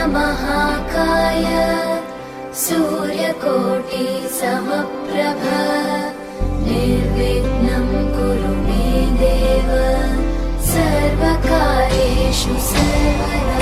महाकाय सूर्यकोटि समप्रभ निर्विघ्नं कुरु मे देव सर्वकार्येषु सर्वदा।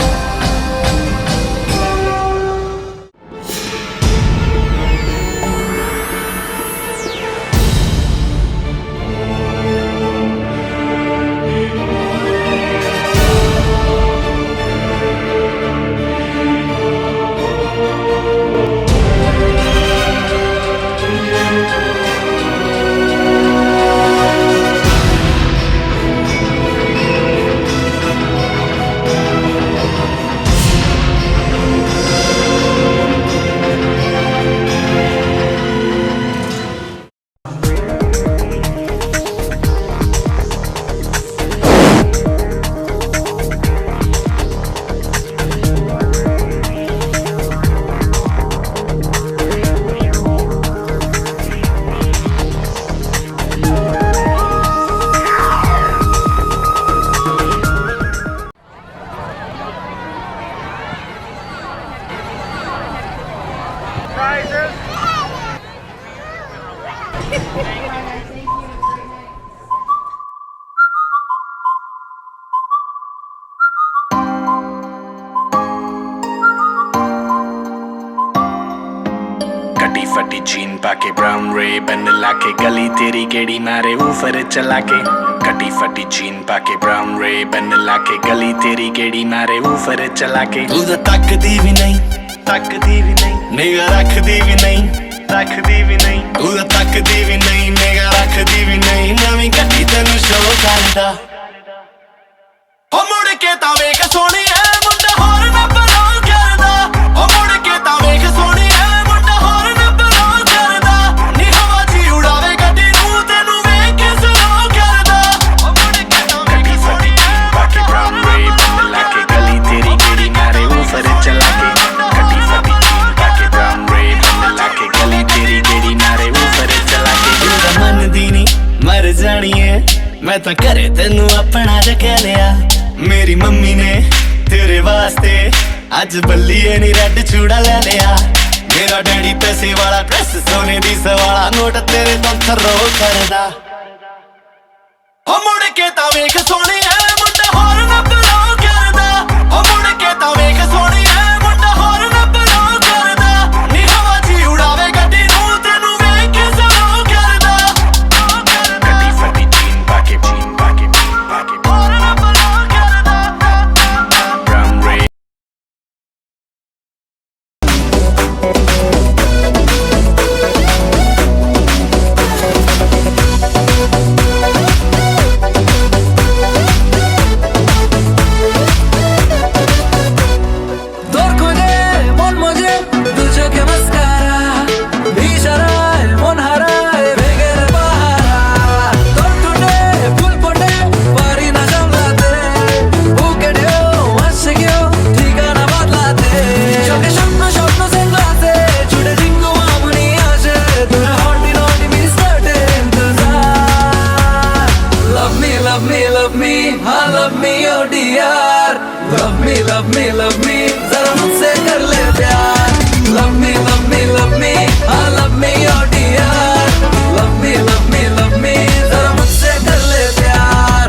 कटी फटी जीन पाके ब्राउन रे बन लाके गली तेरी गेड़ी मारे ऊपर चला के। कटी फटी जीन पाके ब्राउन रे बन लाके गली तेरी गेड़ी मारे ऊपर चला के। तू तो तकदी भी नहीं निगाह रखदी भी नहीं तू तो तकदी भी नहीं निगाह रखदी भी नहीं। नवीं कटी तेनू शो करदा हो मुड़ के तां वेख सोहणिया मुंडा होर ना बलों करदा। हो मुड़ के तां वेख सोहणिया मुंडा होर ना बलों करदा। नी हवा च उड़ावे गड्डी नूं तेनू वेख के स्लो करदा। हो मुड़ के तां वेख सोहणिया बाकी ब्राउन रे बन लाके गली तेरी गेड़ी मारे ऊपर चला के। कटी फटी जीन बाकी ब्राउन रे बन लाके गली तेरी गेड़ी मारे ऊपर चला के। तू मन दी नी मर जानी है मैं तां घरे तेनू अपना रख लिया। मेरी मम्मी ने तेरे वास्ते अज बल्लिए नी रेड चूड़ा ले लिया। मेरा डैडी पैसे वाला ड्रेस सोने दी सवाला नोट तेरे तो थर्रो करदा। हो मुड़ के तां वेख सोहणिया मुंडा होर ना बलों करदा। हो मुड़ के तां वेख सोहणिया मुंडा होर ना बलों करदा। नी हवा च उड़ावे गड्डी नूं तेनू वेख के स्लो करदा। कटी फटी जीन पाके होर ना बलों करदा। ब्राउन रे love me जरा मुझसे कर ले प्यार। love me हाँ love me oh dear। love me जरा मुझसे कर ले प्यार।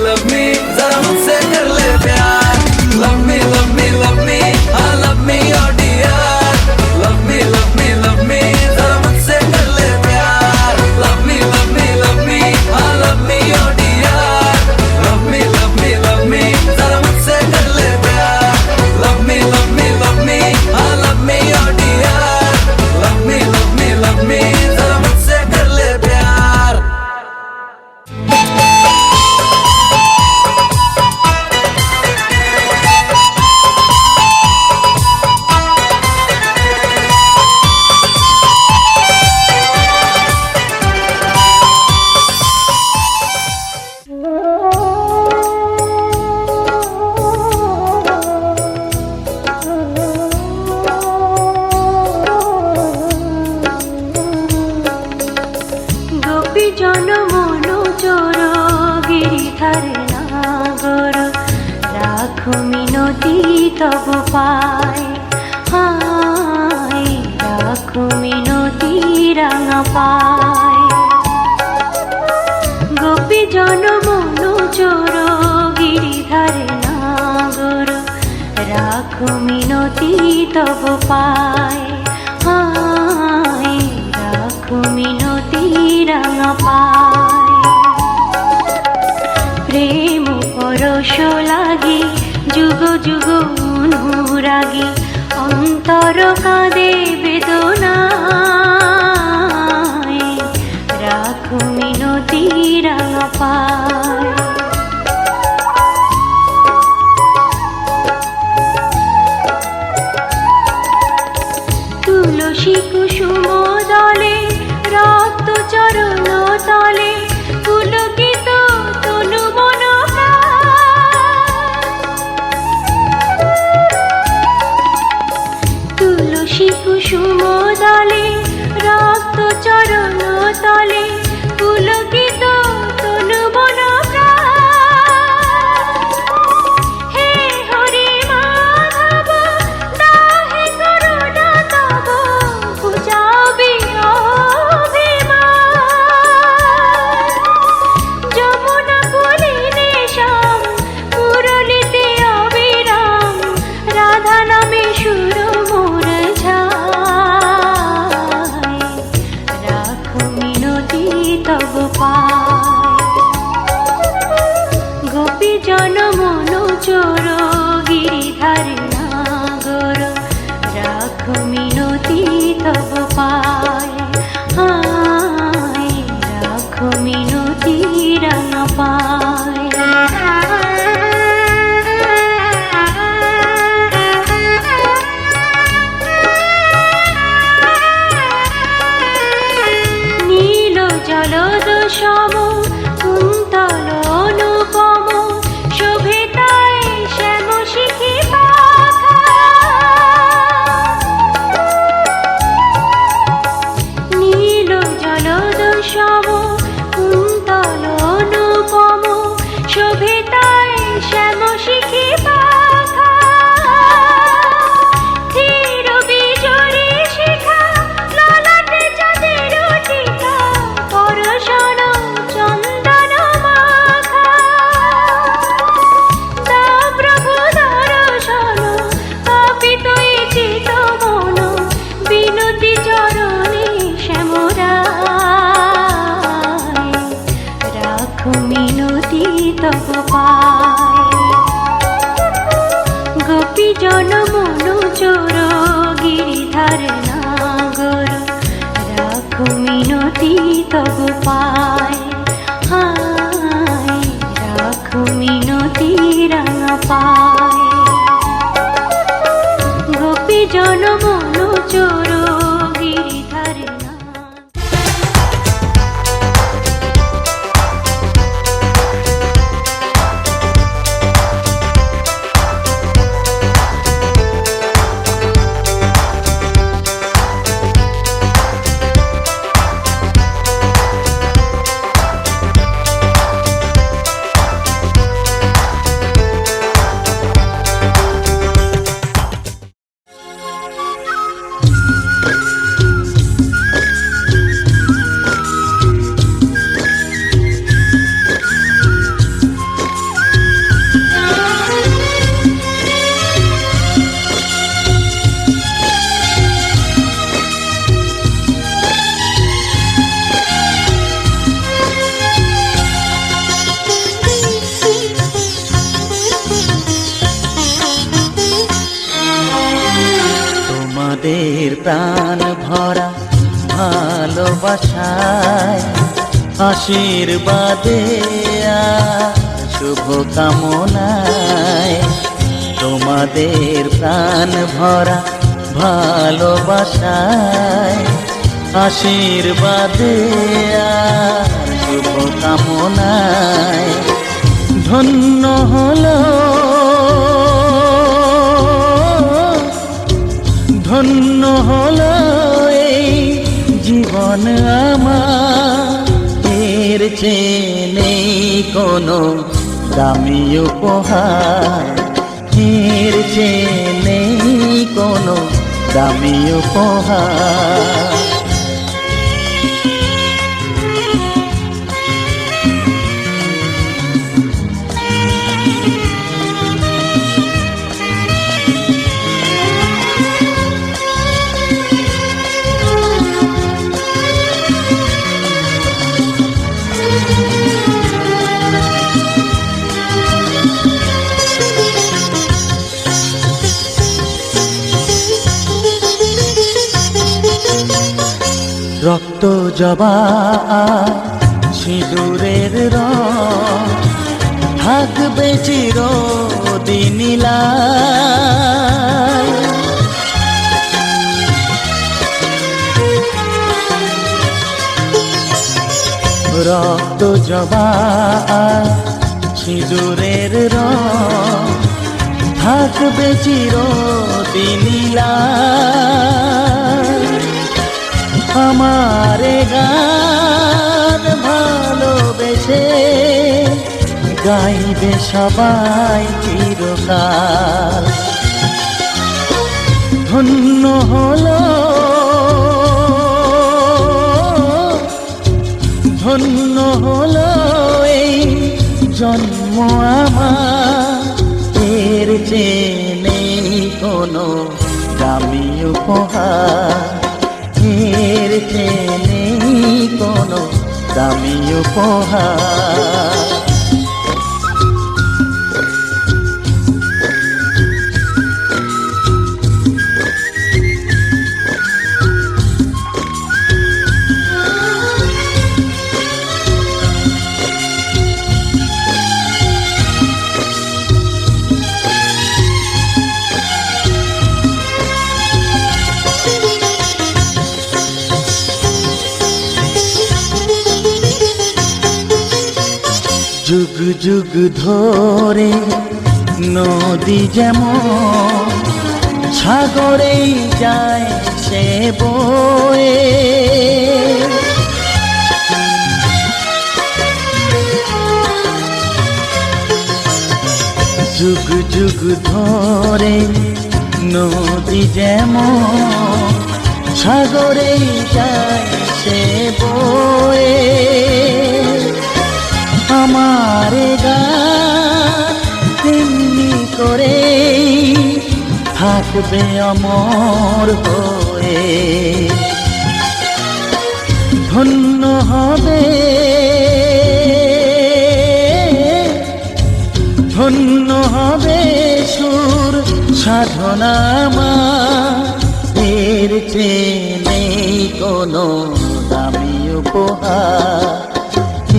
love me जरा मुझसे कर ले प्यार। love me हाँ love me oh dear। love me जरा मुझसे कर ले प्यार। love me জনমন চোর গিরিধারে নাগর রাখো মিনতি তব পায় হায় রাখো মিনতি রাঙা পায় গোপী জনমন চোর গিরিধারে নাগর রাখো মিনতি তব পায় হায় রাখো মিনতি রাঙা পায় প্রেম পরশ লাগি যুগ যুগ অনুরাগী অন্তর কাঁদে বেদনায় রাখো মিনতি রাঙা পায় তুলসী কুসুম দলে রক্ত চরণ তলে পুলকিত তনু মন তুলসী কুসুম দলে রক্ত চরণ তলে পুলকিত তনু মন হে হরি মাধব দাহে করুণা তব বুঝাবি যমুনা কুলিনে শ্যাম মুরলিতে অবিরাম রাধা নামে সুর মোর ঝায় রাখো মিনতি তব পায় গোপী জনমন চোর গিরিধারে নাগর রাখো মিনতি তব পায় হায় রাখো মিনতি রাঙা পায় নীল জলদ সম কুন্তল অনুপম শোভে তাই শ্যাম শিখি পাখা নীল জলদ সম কুন্তল অনুপম শোভে তাই শ্যাম শিখি পাখা ধীর বিজয়ী শিখা ললাটে চাঁদের টিকা পরশন চন্দন মাখা তা প্রভু দর্শন পাপিত এই চিত মন বিনতি চরণে শ্যামরায় রাখো মিনতি তব পায় গোপী জনমন চোর গিরিধারে নাগর রাখো মিনতি তব পায় হায় রাখো মিনতি রাঙা পায় গোপী জনমন চোর গিরিধারে তোমাদের প্রাণ ভরা ভালোবাসায় আশীর্বাদে শুভ কামনায় তোমাদের প্রাণ ভরা ভালোবাসায় আশীর্বাদে শুভ কামনায় ধন্য হলো ধন্য হলো এই জীবন আমার, এ এর চেয়ে নেই কোনো দামি উপহার, এর চেয়ে নেই কোনো দামি উপহার। রক্ত জবা সিঁদুরের রং থাকবে চিরদিন লাই। রক্ত জবা সিঁদুরের রং থাকবে চিরদিন লাই। আমারে গান ভালোবেসে গাইবে সবাই চিরকাল। ধন্য হলো, ধন্য হলো এই জন্ম আমার, এর চেয়ে নেই কোনো দামি উপহার, এর চেয়ে নেই কোনো দামি উপহার। যুগ যুগ ধরে নদী যেমন সাগরেই যায় সে বয়ে, যুগ যুগ ধরে নদী যেমন সাগরেই যায় সে বয়ে। আমার গান তেমনি করে থাকবে অমর হয়ে। ধন্য হবে, ধন্য হবে সুর সাধনা আমার, এর চেয়ে নেই কোনো দামি উপহার,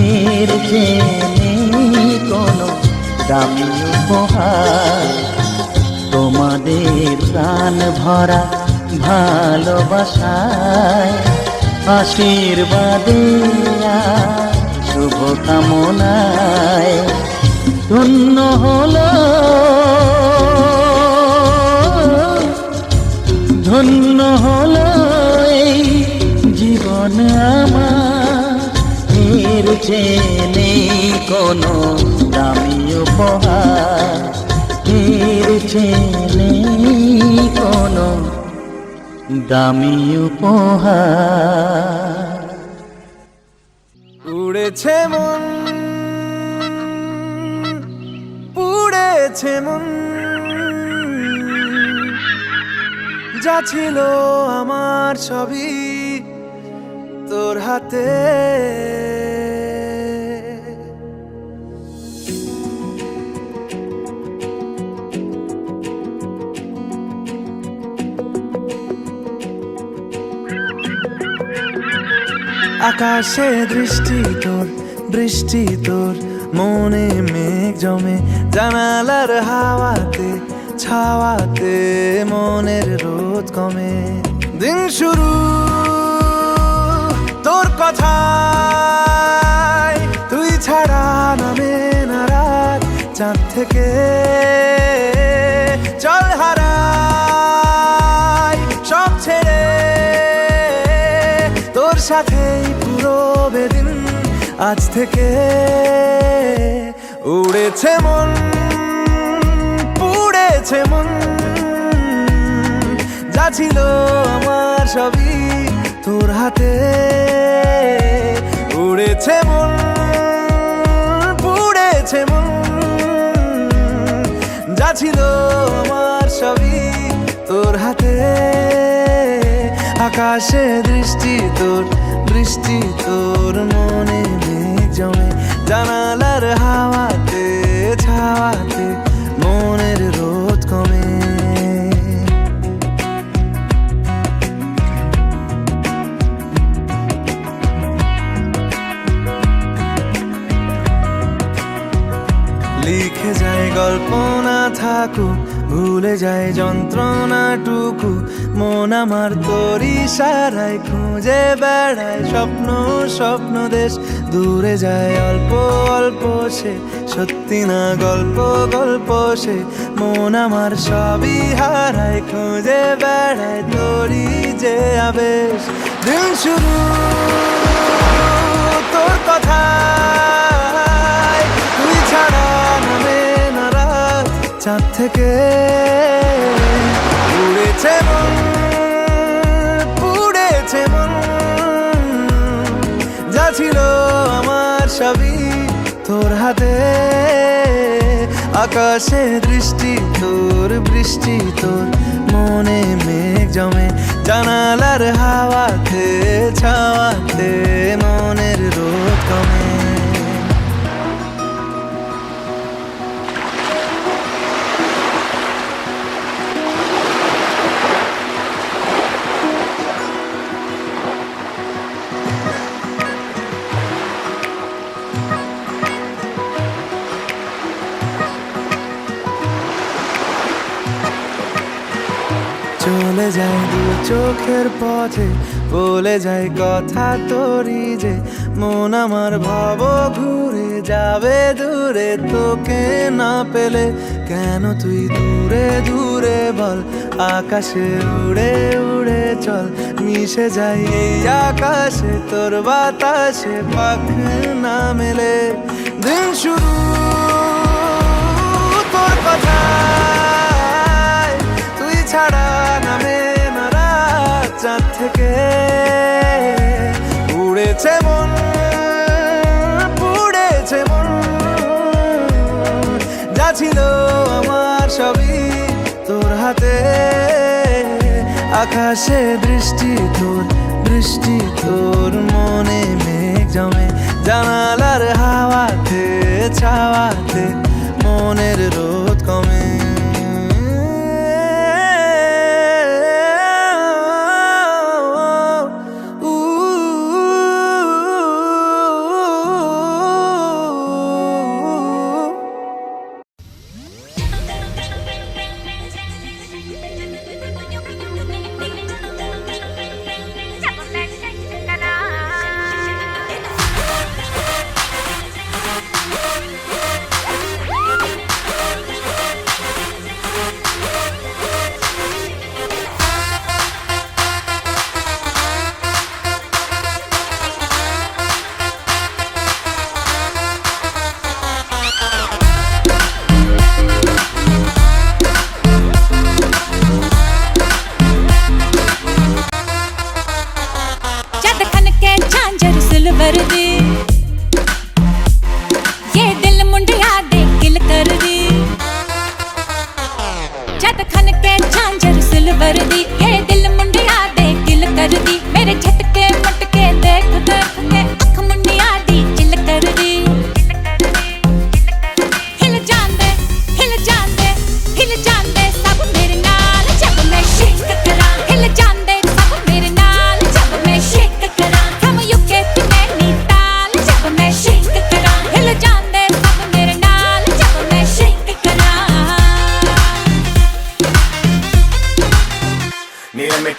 এর চেয়ে নেই কোনো দামি উপহার। তোমাদের প্রাণ ভরা ভালোবাসায় আশীর্বাদে শুভ কামনায় ধন্য হলো, ধন্য হলো এই জীবন আমার, এর চেয়ে নেই কোনো দামি উপহার, এর চেয়ে নেই কোনো দামি উপহার। উড়েছে মন, পুড়েছে মন, যা ছিল আমার সবই তোর হাতে। আকাশে দৃষ্টি তোর, বৃষ্টি তোর, মনে মেঘ জমে, জানালার হাওয়াতে ছাওয়াতে মনের রোদ কমে। দিন শুরু তোর কথায়, তুই ছাড়া নামে না রাত, চাঁদ থেকে চল হারাই সব ছেড়ে, তোর সাথেই পুরো বেদিন আজ থেকে উড়েছে মন, পুড়েছে মন, যা ছিল আমার সবই তোর হাতে। উড়েছে মন, পুড়েছে মন, যা ছিল আমার সবই তোর হাতে। আকাশে দৃষ্টি তোর, বৃষ্টি তোর, মনে মেঘ জমে জানালার হাওয়াতে, ছাওয়াতে মনের রোদ কমে। লিখে যায় গল্প না থাকুক, ভুলে যায় যন্ত্রণাটুকু, মন আমার তোর ইশারায় খুঁজে বেড়ায় স্বপ্ন, স্বপ্ন দেশ। দূরে যায় অল্প অল্প সে, সত্যি না গল্প, গল্প সে। মন আমার সবই হারায়, খুঁজে বেড়ায় তোরই যে আবেশ। দিন শুরু তোর কথায়, তুই ছাড়া নামে না রাত। চাঁদ থেকে উড়েছে মন, পুড়েছে মন, যা ছিল আমার সবই তোর হাতে। আকাশে দৃষ্টি তোর, বৃষ্টি তোর, মনে মেঘ জমে জানালার হাওয়াতে, ছাওয়াতে মনের রোদ কমে। চলে যায় দু চোখের পথে, বলে যায় কথা তোরই যে। মন আমার ভাব ঘুরে যাবে দূরে, তোকে না পেলে কেন তুই দূরে দূরে বল। আকাশে উড়ে উড়ে চল, মিশে যাই এই আকাশে তোর বাতাসে, পাখ না মেলে। দিন শুরু তোর কথায়, তুই ছাড়া নামে না রাত। চাঁদ থেকে উড়েছে মন, পুড়েছে মন, যা ছিল আমার সবই তোর হাতে। আকাশে দৃষ্টি তোর, বৃষ্টি তোর, মনে মেঘ জমে জানালার হাওয়াতে, ছাওয়াতে মনের রোদ কমে।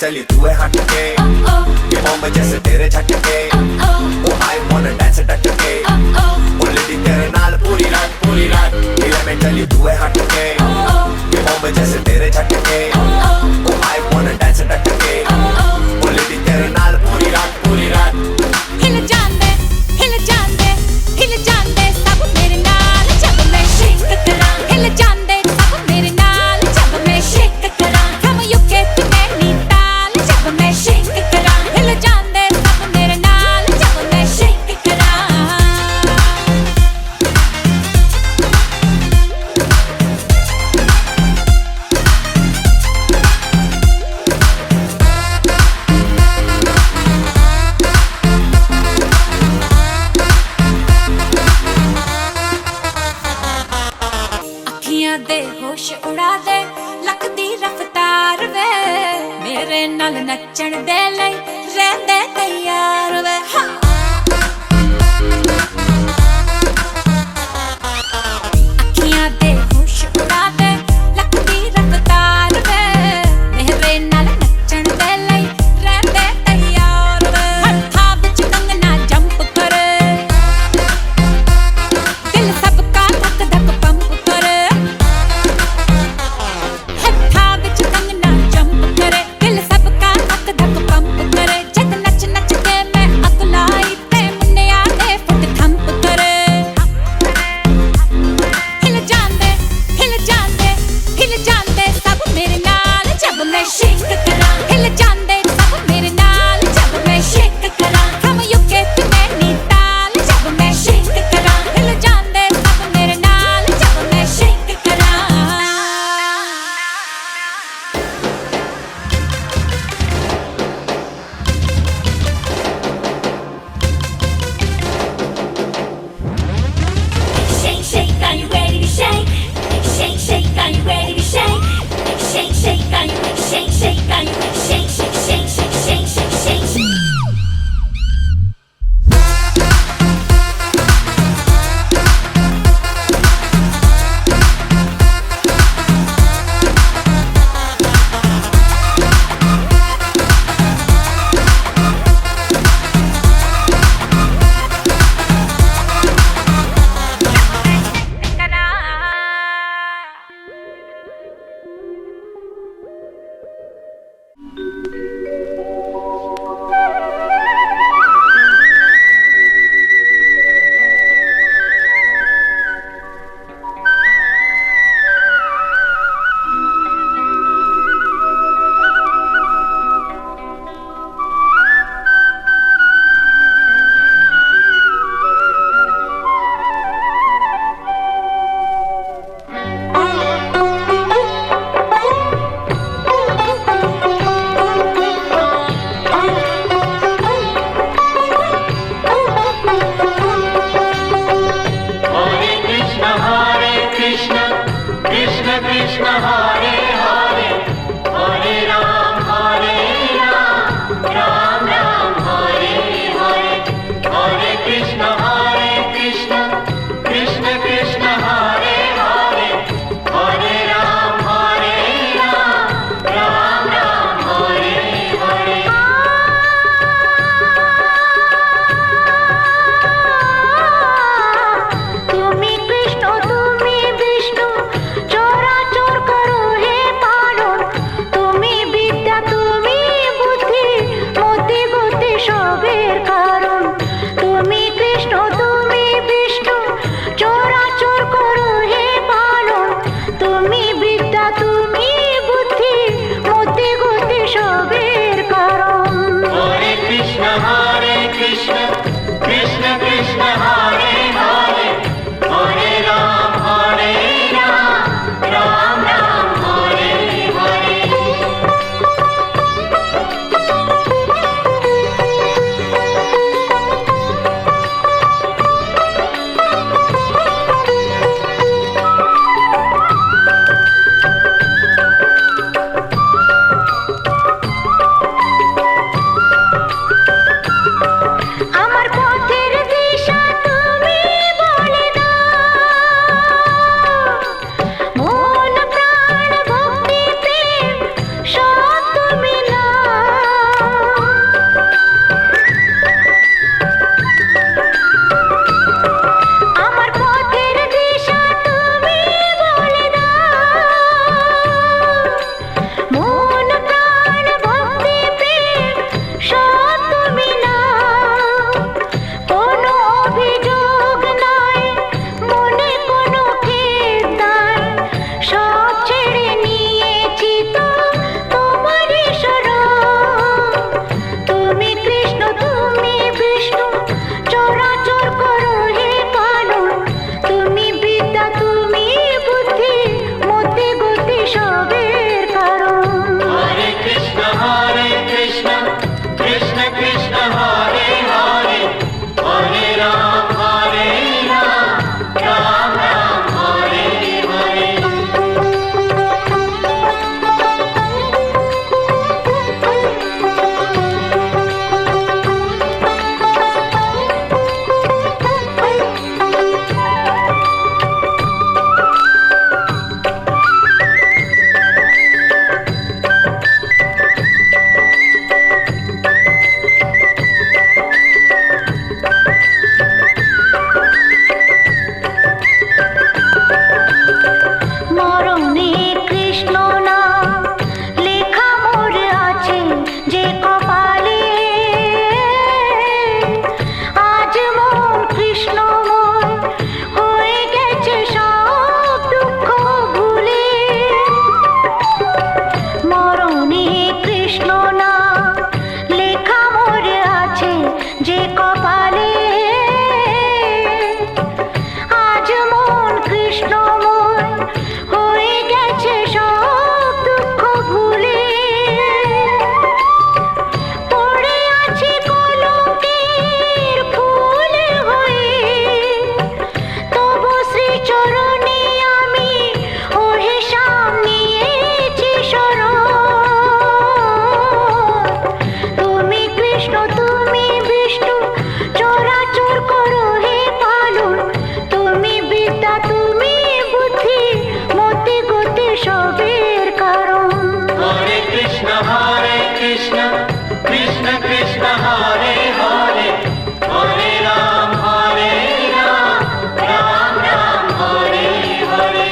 चली तू है हट के ये बॉम्ब जैसे तेरे झटके ओ आई वांना डांस डट के ओ लेडी तेरे नाल पूरी रात नीले में चली तू है हट के ये बॉम्ब जैसे तेरे झटके ओ आई वांना डांस डट के ओ लेडी तेरे नाल पूरी रात हिल जान दे होश उड़ा दे लकदी रफ्तार वे मेरे नाल नचण दे लई रहंदे तैयार वे हाँ अखियां दे होश उड़ा दे लकदी रफ्तार वे मेरे नाल नचण दे लई रहंदे तैयार वे हत्थां विच कंगना जंप करे दिल सबका धक धक पंप करे हत्थां विच कंगना जंप करे दिल सबका धक धक पंप करे जद नच नच के मैं अकलाई ते मुन्निया दे फुट थंप करे हिल जांदे सब मेरे नाल जब मैं शेक करा हिल जांदे सब मेरे नाल जब मैं शेक करा हम यूके ते नैनीताल जब मैं शेक करा हिल जांदे सब मेरे नाल जब मैं शेक करा Shake, shake, are you ready to shake? Shake, shake, are you ready to shake? Shake, shake, are you shake, shake, are you shake, shake, shake, shake, shake, shake, shake, shake. আমার পথের দিশা তুমি Hare Krishna, Krishna Krishna Hare Hare, Hare Ram, Ram Ram, Hare Hare.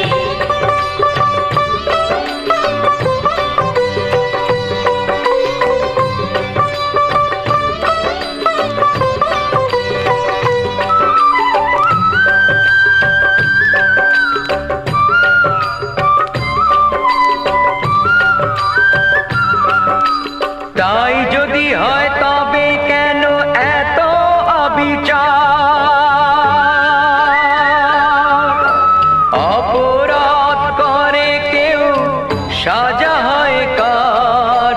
তাই যদি হয় তবে কেন এত অবিচার, অপরাধ করে কেউ সাজা হয় কার।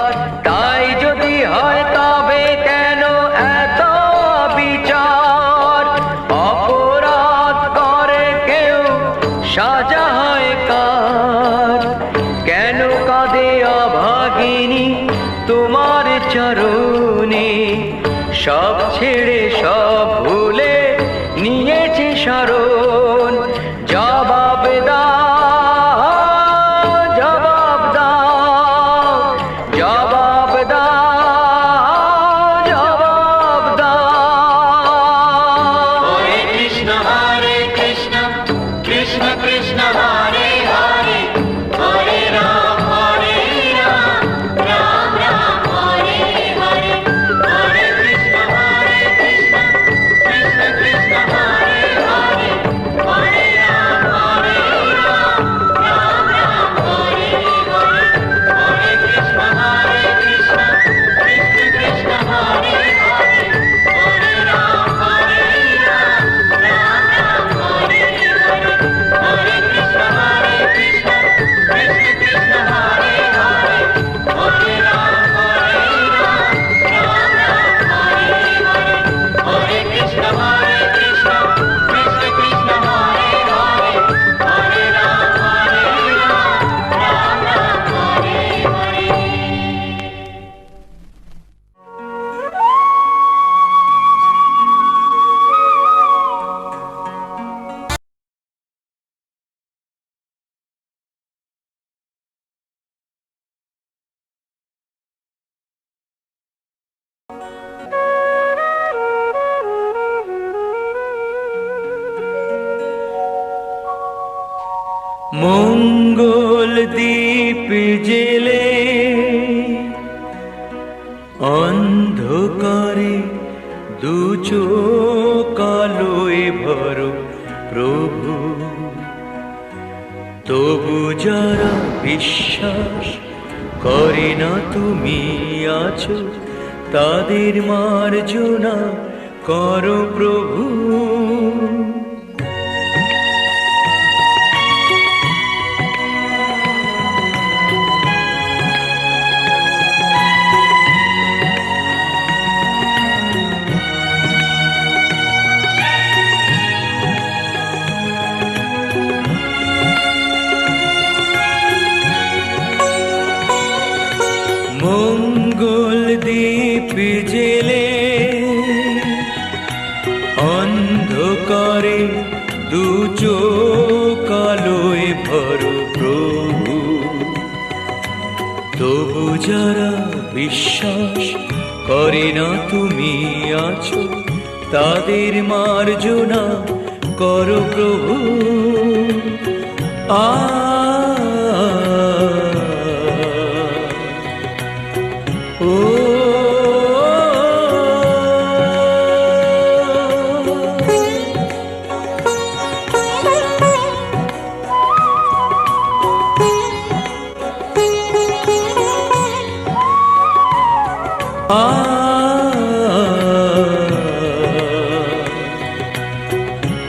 তাই যদি হয় তবে কেন এত অবিচার, অপরাধ করে কেউ সাজা হয় কার। কেন কাঁদে অভাগিনী তোমার চরণে, সব ছেড়ে সব ভুলে নিয়েছে শরণ। জবাব দাও, জবাব দাও, জবাব দাও, জবাব দাও। হরে কৃষ্ণ কৃষ্ণ কৃষ্ণ হরে হরে, হরে রাম রাম রাম, হরে হরে। হরে কৃষ্ণ কৃষ্ণ কৃষ্ণ হরে হরে, হরে রাম রাম রাম, হরে হরে। হরে কৃষ্ণ কৃষ্ণ কৃষ্ণ হরে হরে, হরে রাম রাম রাম, হরে হরে। হরে কৃষ্ণ কৃষ্ণ কৃষ্ণ হরে হরে, হরে রাম রাম রাম, হরে হরে। হরে কৃষ্ণ কৃষ্ণ কৃষ্ণ হরে হরে, হরে রাম রাম রাম, হরে হরে। মঙ্গল দীপ জেলে অন্ধকারে দু চোখ আলোয় ভরো প্রভু, তবু যারা বিশ্বাস করে না তুমি আছো, তাদের মার্জনা করো প্রভু। মঙ্গল দীপ জেলে অন্ধকারে দু চোখ আলোয় ভরো প্রভু, তবু যারা বিশ্বাস করে না তুমি আছো, তাদের মার্জনা করো প্রভু। ও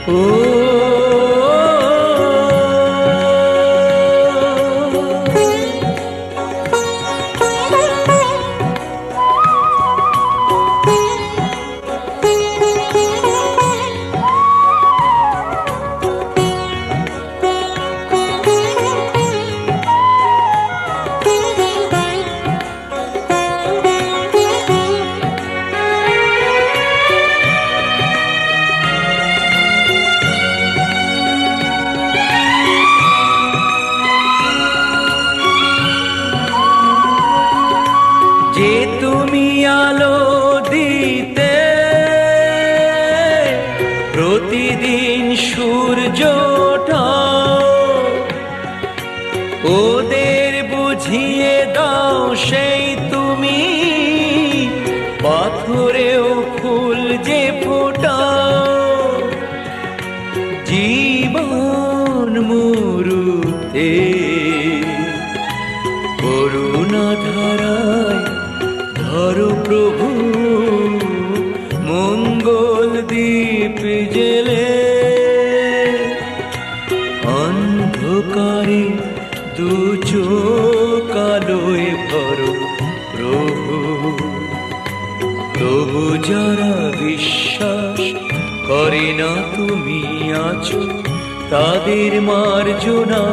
ও প্রতিদিন সূর্য ওঠাও, ওদের বুঝিয়ে দাও সেই তুমি, পাথরেও ফুল যে ফোটাও, জীবন মরুতে করুণা ধারায় ধরো প্রভু মঙ্গল দ্বীপ জেলে, অন্ধকারে দু চোখ আলোয় ভরো প্রভু, তবু যারা বিশ্বাস করে না তুমি আছো, তাদের মার্জনা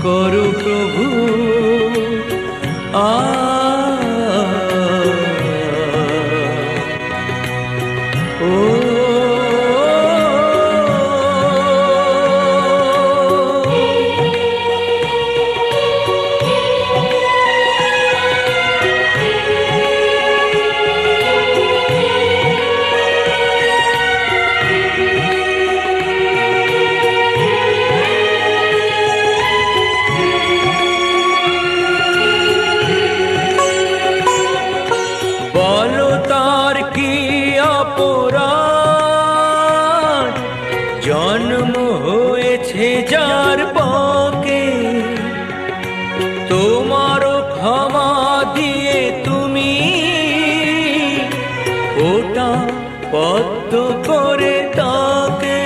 করো প্রভু। বলো তার কি অপরাধ, জন্ম হয়েছে যার পাকে, তোমারও ক্ষমা দিয়ে তুমি ওটা পদ্ম করে তাকে,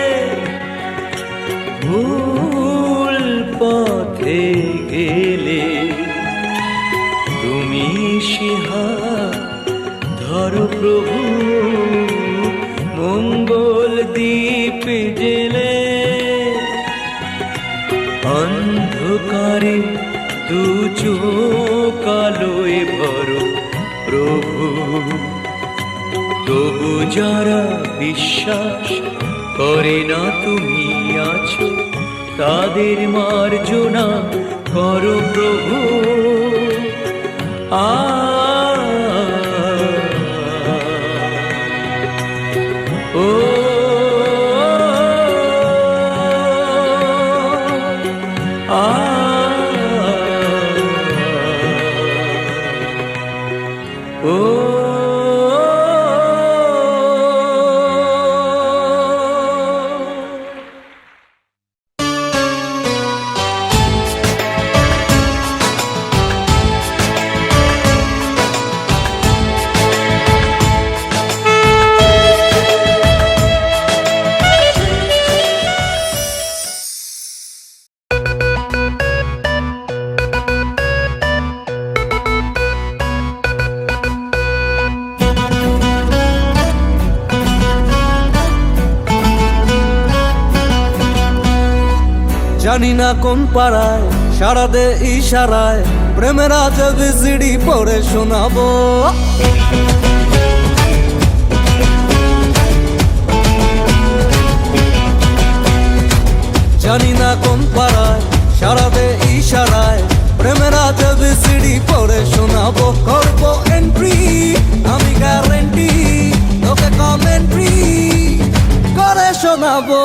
ভুল পথে গেলে তুমি সিহা ধরো প্রভু মঙ্গল দ্বীপ জেলে, অন্ধকারে দু চোখ আলোয় ভরো প্রভু, তবু যারা বিশ্বাস করে না তুমি আছো, তাদের মার্জনা করো প্রভু। জানি না কোন পাড়ায় সারা দে ইশারায় প্রেমের আজব জিডি পড়ে শোনাবো, জানি না কোন পাড়ায় সারা দে ইশারায় প্রেমের আজব জিডি পড়ে শোনাবো, করবো এন্ট্রি আমি গ্যারেন্টি, তোকে কমেন্ট্রি করে শোনাবো,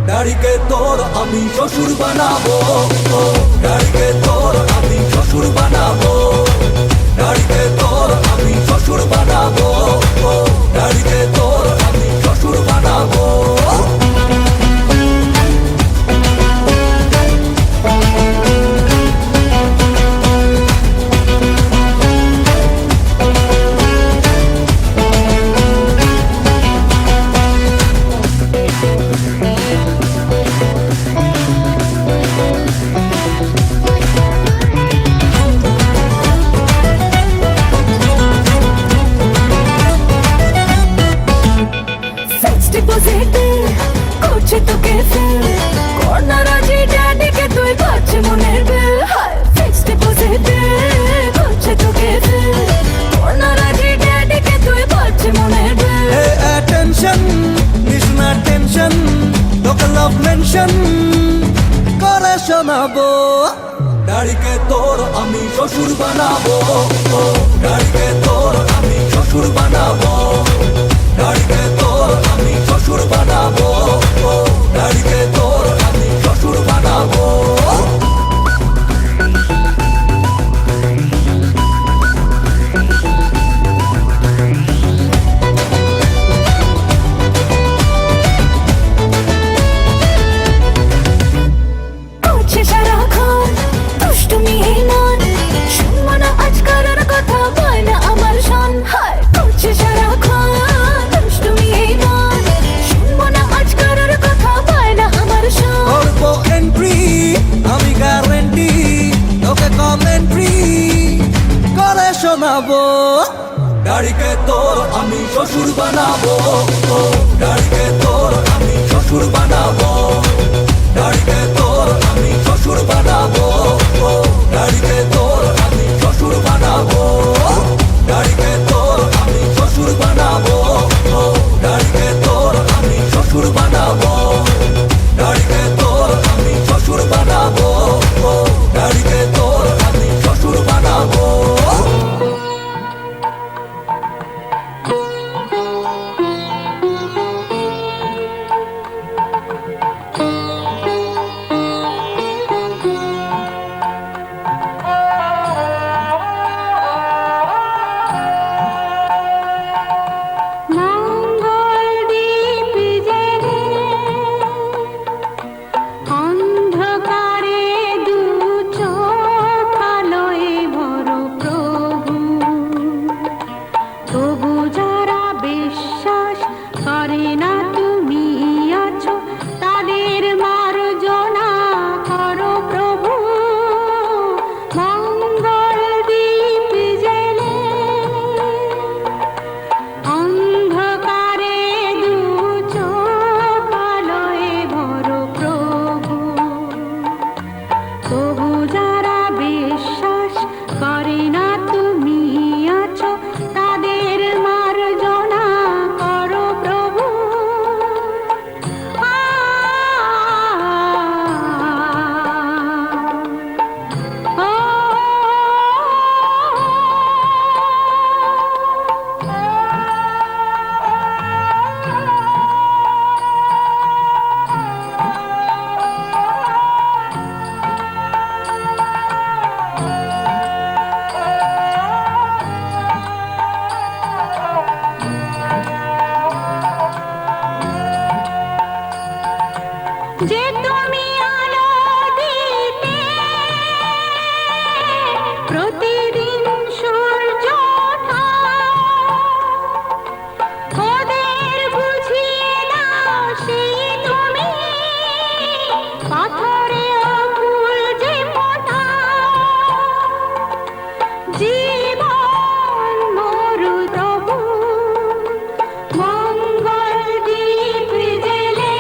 দাড়িকে তোর আমি শ্বশুর বানাবো, দাড়িকে তোর আমি শ্বশুর বানাবো, দাড়িকে তোর আমি শ্বশুর বানাবো, দাড়িকে তোর আমি শ্বশুর বানাবো। করে শোনাবো, দাড়িকে তোর আমি শ্বশুর বানাবো, দাড়িকে তোর আমি শ্বশুর বানাবো, দাড়িকে তোর আমি শ্বশুর বানাবো। বানাবো, ও ডাড়িকে তোর আমি শ্বশুর বানাবো, ডাড়িকে তোর আমি শ্বশুর বানাবো, ও ডাড়িকে তোর আমি শ্বশুর বানাবো, ডাড়িকে তোর আমি শ্বশুর বানাবো, ও ডাড়িকে তোর আমি শ্বশুর বানাবো, ডাড়িকে তোর আমি শ্বশুর বানাবো, ও ডাড়িকে তোর আমি শ্বশুর বানাবো। মঙ্গল দীপ জেলে অন্ধকারে দু চোখ আলোয় ভরো প্রভু, তবু যারা বিশ্বাস করে না তুমি আছো তাদের মার্জনা করো প্রভু। মঙ্গল দীপ জেলে অন্ধকারে দু চোখ আলোয় ভরো প্রভু, তবু যারা বিশ্বাস করে না তুমি আছো তাদের মার্জনা করো প্রভু। যে তুমি আলো দিতে প্রতিদিন সূর্য ওঠা, ওদের বুঝিয়ে দাও সেই তুমি পাথরে ফুল যে ফোটা। জীবন মরু তবু মঙ্গল দীপ জেলে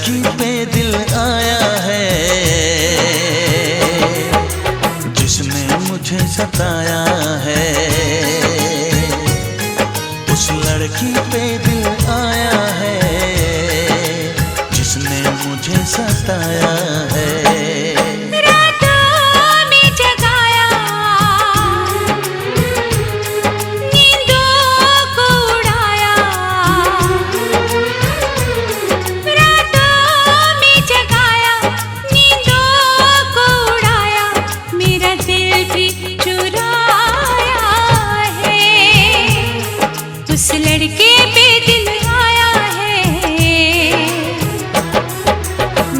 लड़की पे दिल आया है जिसने मुझे सताया है। उस लड़की पे दिल आया है जिसने मुझे सताया है। उस लड़के पे दिल आया है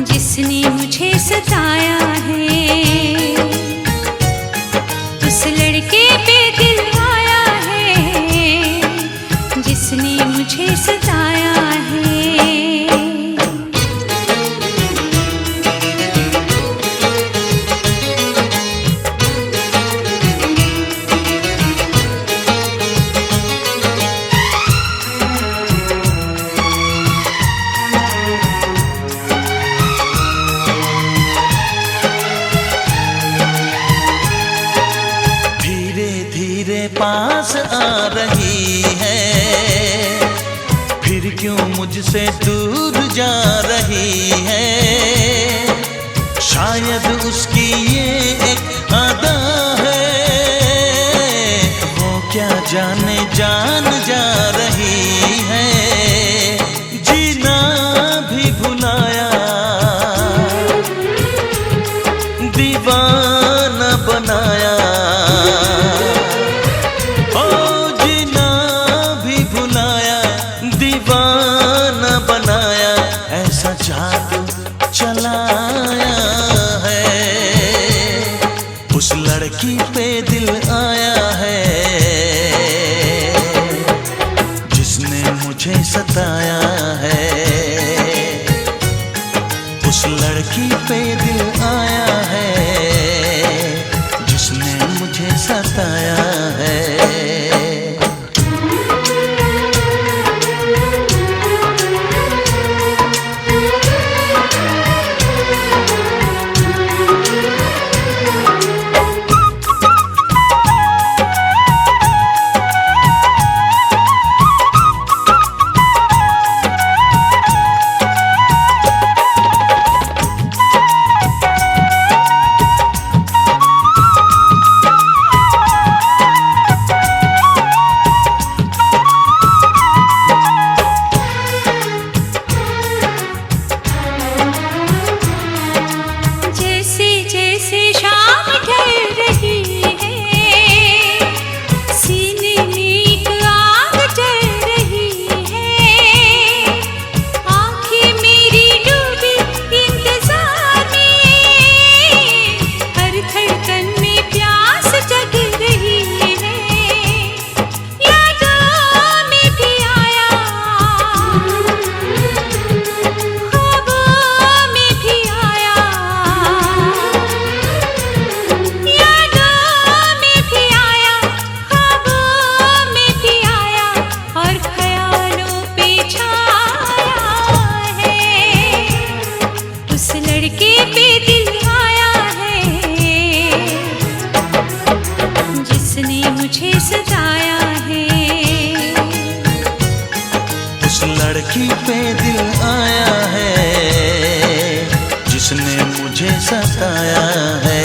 जिसने मुझे सताया है। उस लड़के पे दिल आया है जिसने मुझे सताया है। पास आ रही है फिर क्यों मुझसे दूर जा रही है। शायद उसकी ये एक अदा है वो क्या जाने जान जा रही है। जीना भी भुलाया दीवाना बनाया। जादू चलाया है उस लड़की पे दिल आया है जिसने मुझे सताया है। उस लड़की पे दिल आया है जिसने मुझे सताया है। लड़की पे दिल आया है जिसने मुझे सताया है।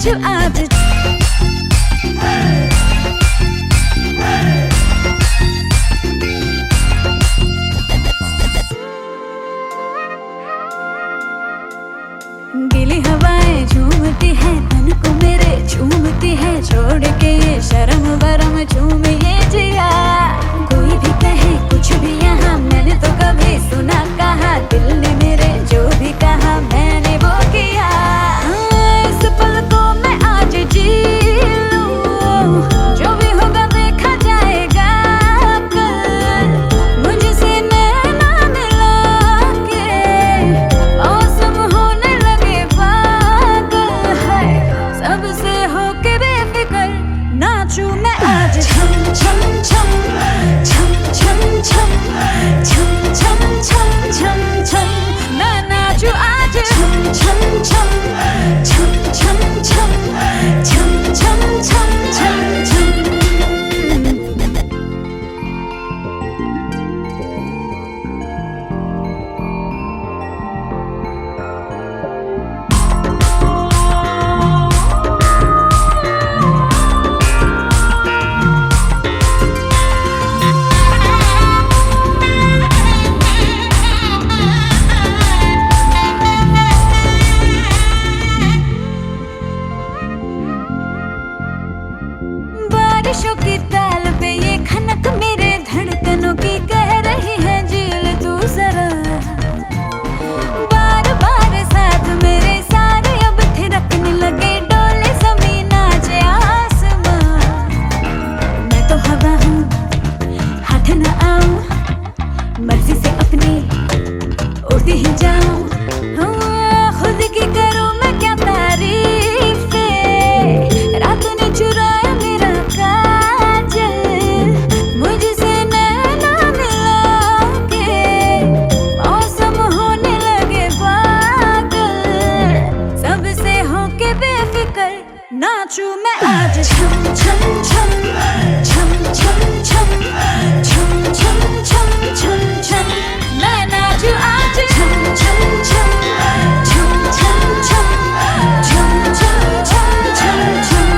नाचू आज गीली हवाएं झूमती है तन को मेरे झूमती है छोड़ के ये शर्म बरम झूम ये जिया कोई भी कहे कुछ भी यहाँ मैंने तो कभी सुना कहा दिल ने मेरे जो भी कहा मैंने वो किया इस पल को मैं आज जी लूं जो भी होगा देखा जाएगा कल मुझसे नैना मिला के मौसम होने लगे पागल है सबसे होके बेफिक्र नाचूं मैं आज छम छम छम छम छम छम छम छम छम छम छम मैं नाचूं आज छम छम छम छम छम छम छम छम छम छम छम बारिशों की ताल पे ये खनक मेरे धड़कनों की कह रही है झील तू जरा बार बार साथ मेरे सारे अब थिरकने लगे डोले जमीन नाचे आसमां मैं तो हवा हूँ हाथ न आऊं मर्जी से अपनी उड़ती ही जाऊं खुद की करूं मैं क्या तारीफ रात ने चुराया मेरा काजल मुझसे नैना मिला के मौसम होने लगे पागल सबसे होके बेफिक्र नाचूं मैं आज छम छम छम छम छम छम छम छम छम छम छम मैं नाचूं आज छम छम छम छम छम छम छम छम छम छम छम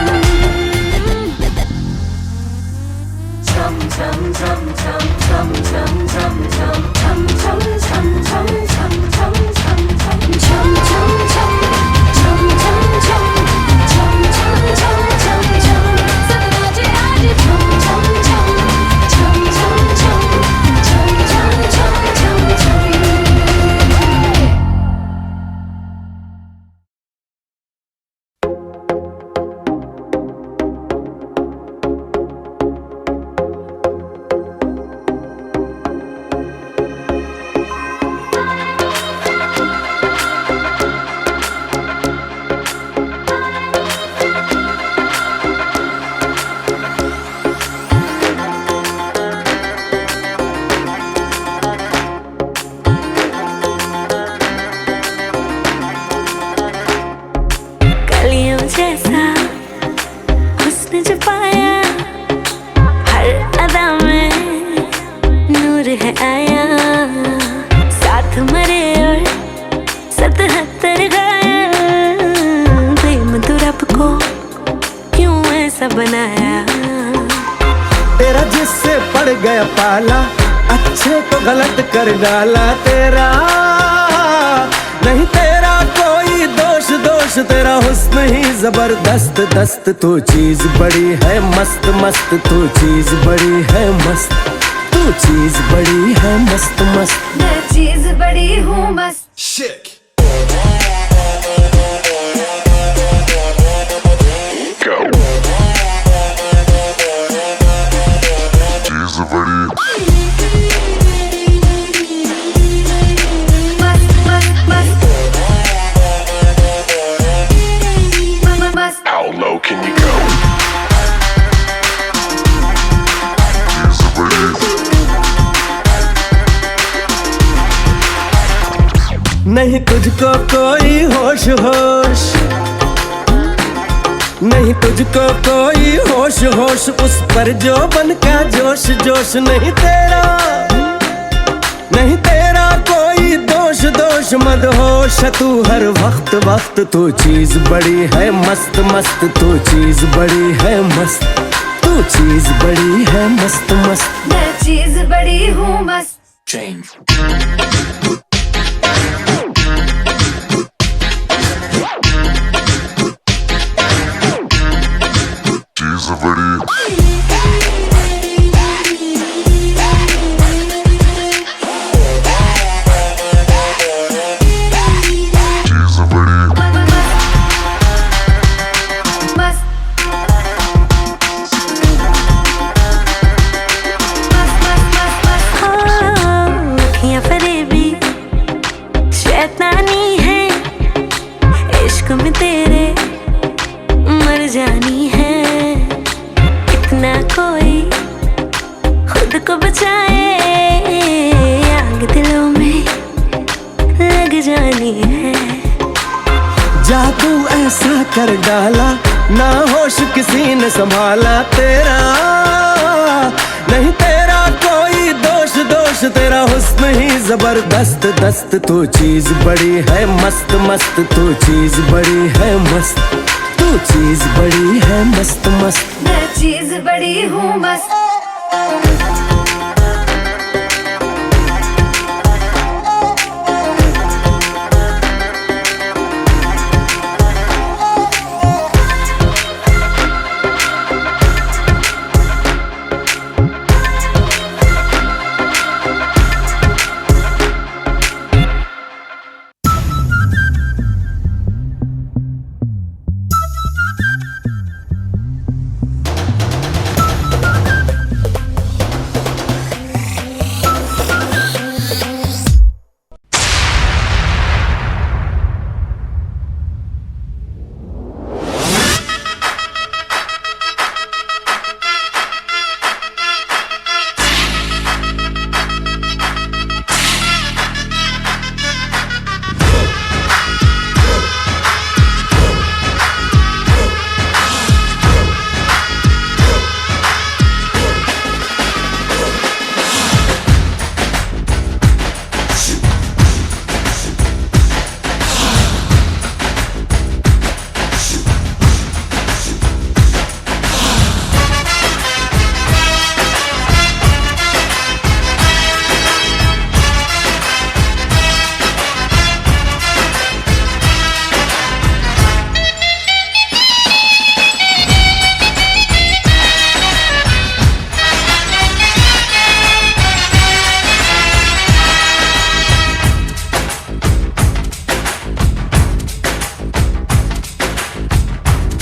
तेरा जिससे पड़ गया पाला अच्छे को गलत कर डाला तेरा नहीं तेरा कोई दोष दोष तेरा हुस्न ही जबरदस्त दस्त तू चीज बड़ी है मस्त मस्त तू चीज बड़ी है मस्त तू चीज बड़ी है मस्त मस्त मैं चीज बड़ी हूँ मस्त Shit. How low can you go? नहीं तुझको कोई होश होश नहीं तुझको कोई होश होश उस पर जो बन का जोश जोश नहीं तेरा कोई दोष दोष होश मत होश तू हर वक्त वक्त तू चीज बड़ी है मस्त मस्त तू चीज बड़ी है मस्त तू चीज बड़ी है मस्त मस्त मैं चीज बड़ी हूँ मस्त Change. मस्त अखियां फरेबी शैतानी है इश्क में तेरे मर जानी है इतना कोई खुद को बचाए आग दिलों में लग जानी है जादू ऐसा कर डाला ना होश किसी ने संभाला तेरा नहीं तेरा कोई दोष दोष तेरा हुस्न ही जबरदस्त दस्त तू चीज बड़ी है मस्त मस्त तू चीज बड़ी है मस्त तू चीज बड़ी है मस्त मस्त मैं चीज बड़ी हूँ मस्त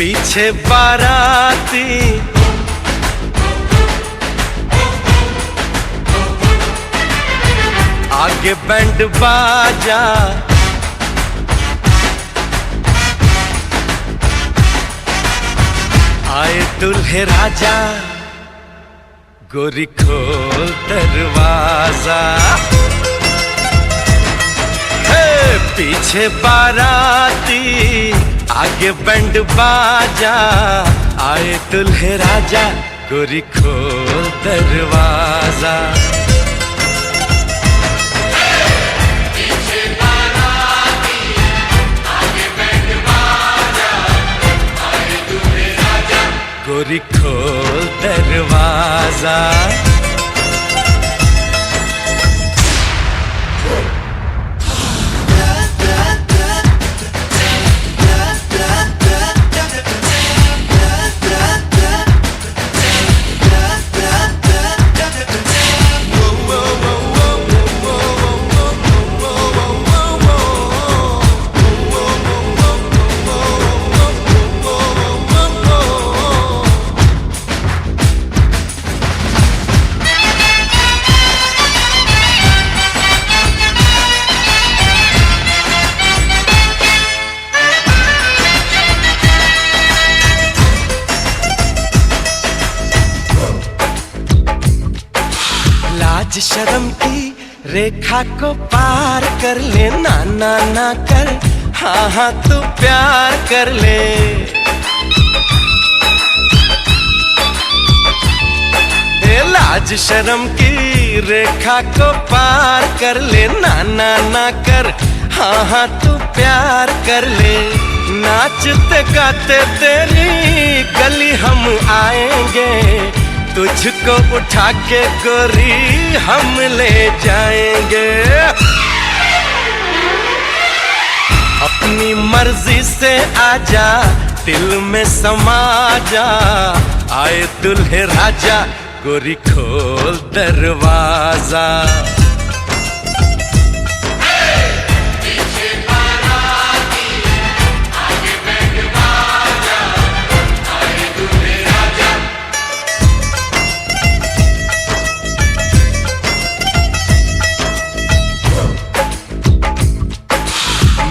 पीछे बाराती आगे बैंड बाजा आए दुल्हे राजा गोरी खोल दरवाजा पीछे बाराती आगे बैंड बाजा आए दुल्हे राजा गोरी खोल दरवाजा पीछे बाराती आगे बैंड बाजा आए दुल्हे राजा गोरी खोल दरवाजा लाज शर्म की रेखा को पार कर ले ना ना ना कर हाँ हाँ तू प्यार कर ले लाज शर्म की रेखा को पार कर ले ना ना ना कर हाँ हाँ तू प्यार कर ले, नाचते गाते तेरी गली हम आएंगे, तुझको उठा के गोरी हम ले जाएंगे। अपनी मर्जी से आजा, दिल में समा जा, आए दुल्हे राजा गोरी खोल दरवाजा।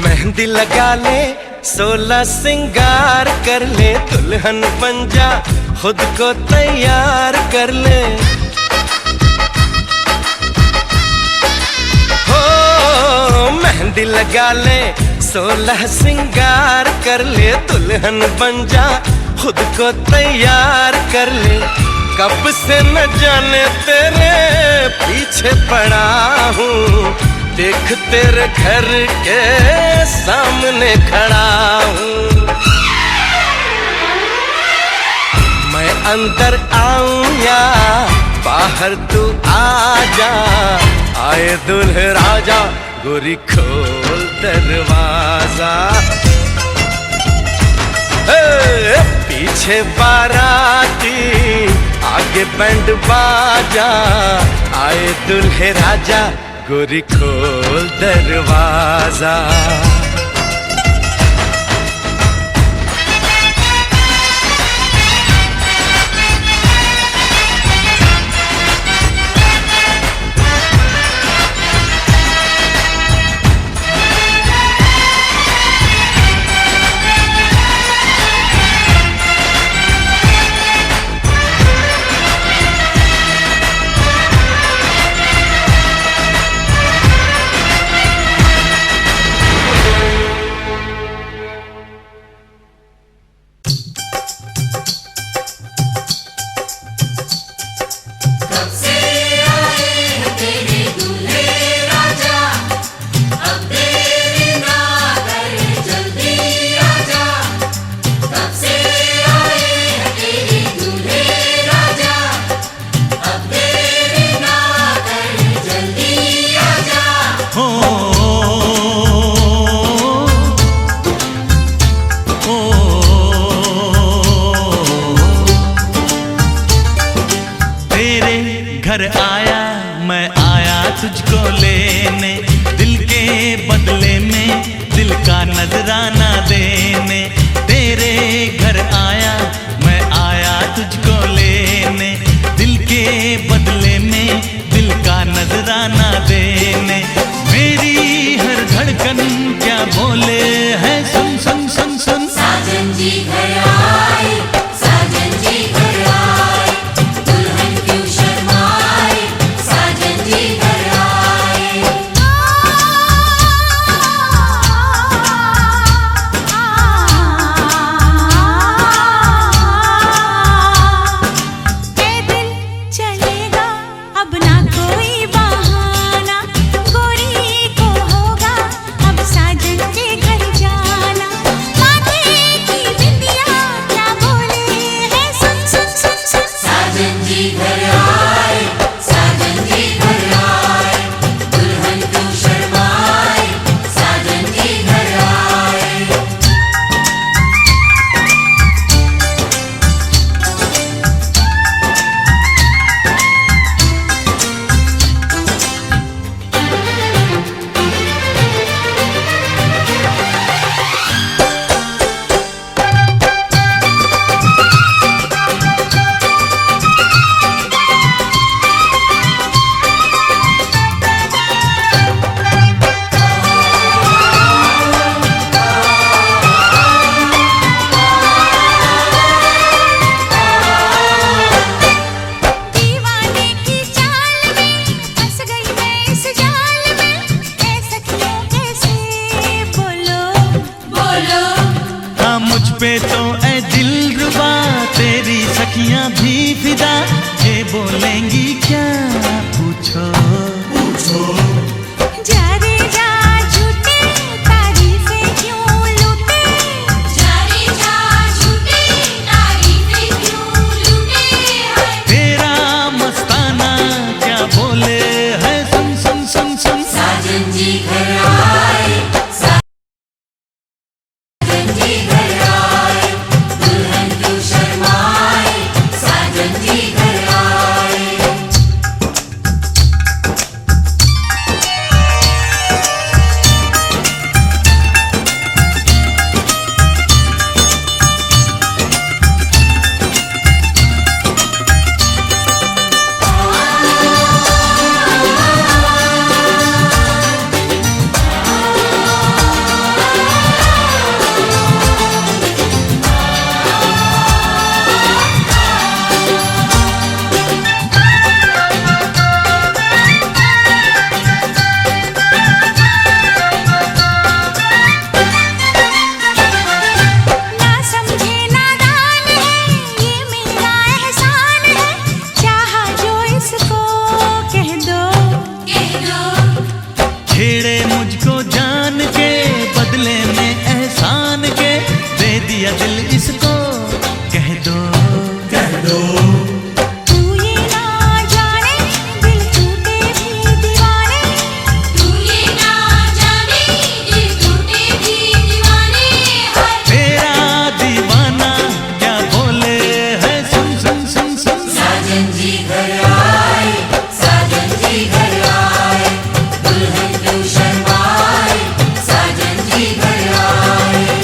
मेहंदी लगा ले, 16 सिंगार कर ले, दुल्हन बन जा, खुद को तैयार कर ले। हो मेहंदी लगा ले, 16 सिंगार कर ले, दुल्हन बन जा, खुद को तैयार कर ले। कब से न जाने तेरे पीछे पड़ा हूँ, देख तेरे घर के सामने खड़ा हूँ। मैं अंदर आऊं या बाहर तू आ जा, आए दुल्हे राजा गोरी खोल दरवाजा। पीछे बाराती आगे बैंड बाजा, आए दुल्हे राजा गोरी खोल दरवाजा। घर आया मैं आया तुझको लेने, दिल के बदले में दिल का नजराना देने। तेरे घर आया मैं आया तुझको लेने, दिल के बदले में दिल का नजराना देने। मेरी हर धड़कन क्या बोले है, सुन सुन सुन सुन। साजन जी घर आए, साजन जी घर आए, दुल्हन क्यों शर्माए, साजन जी घर आए। दिल चलेगा अब ना कोई बहाना, गोरी को होगा अब साजन के घर जाना। माथे की बिंदिया क्या बोले है, सुन सुन सुन सुन। साजन जी घर आए, साजन जी घर आए, दुल्हन क्यों शर्माए, साजन जी घर आए। दीवाने की चाल में फंस गई मैं इस जाल में, ऐ सखियों कैसे बोलो बोलो। हाँ मुझ पे तो ऐ दिलरुबा तेरी सखियां भी फिदा, ये बोलेंगी क्या पूछो। जा रे जा झूठे या दिल इसको कह दो तू ये ना जाने दिल टूटे भी दीवाने तू ये ना जाने दिल टूटे भी दीवाने तेरा दीवाना क्या बोले है सुन सुन सुन सुन साजन जी घर आए, साजन जी घर आए, दुल्हन क्यों शर्माए, साजन जी घर आए।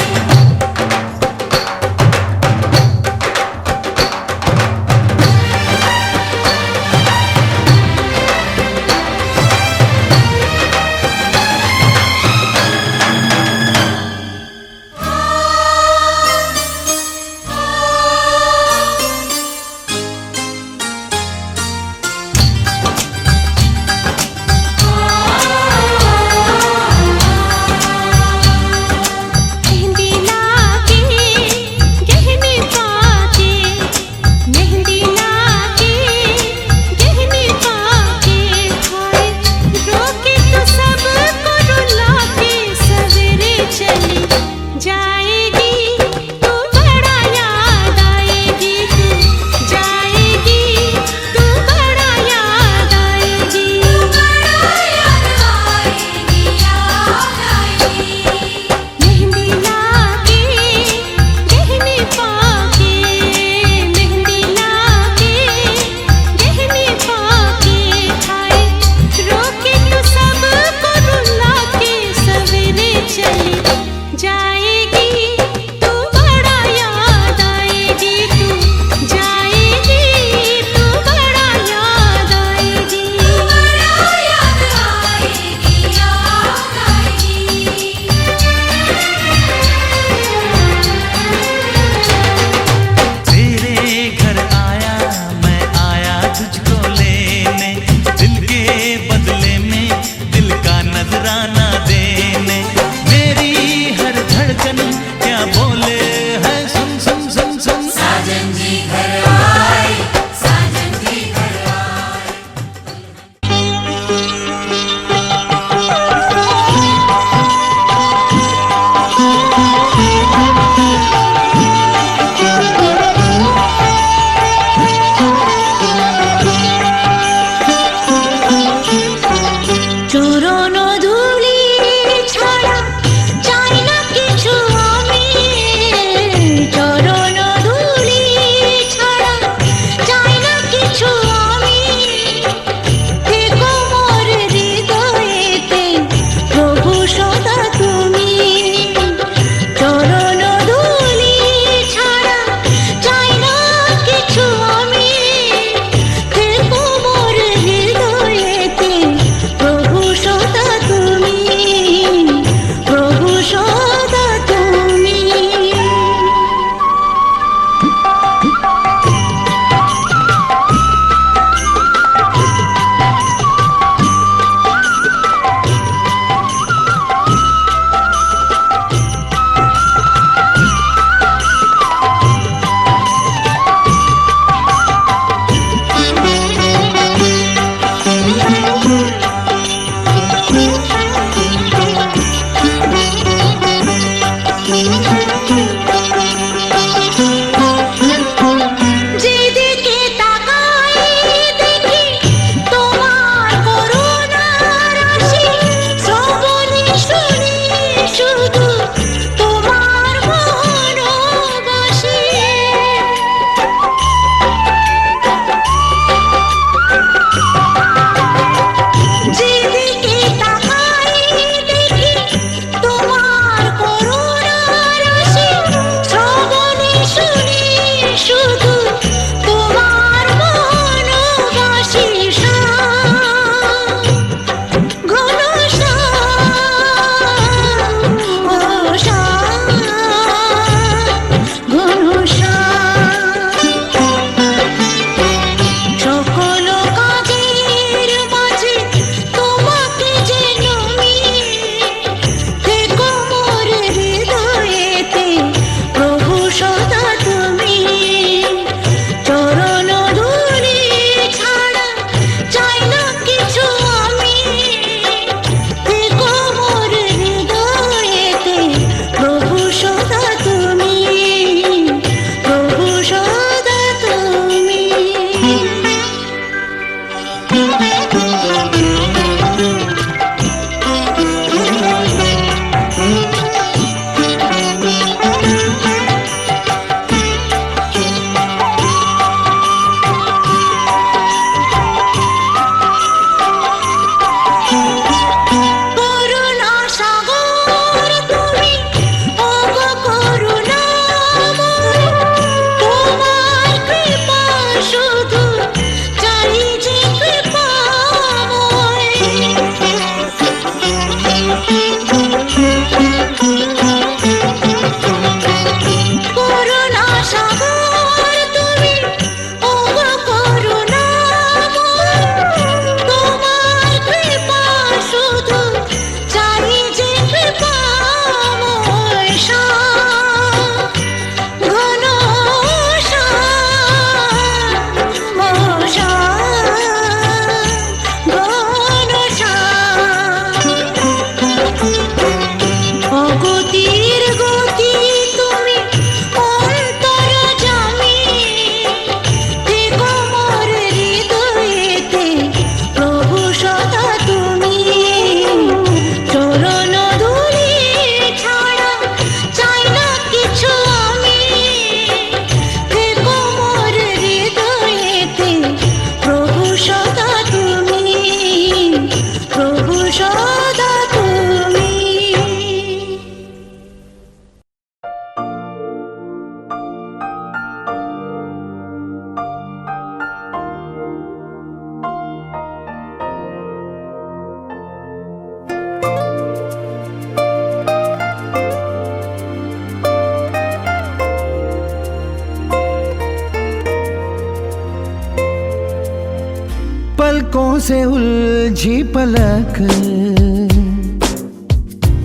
से उलझी पलक,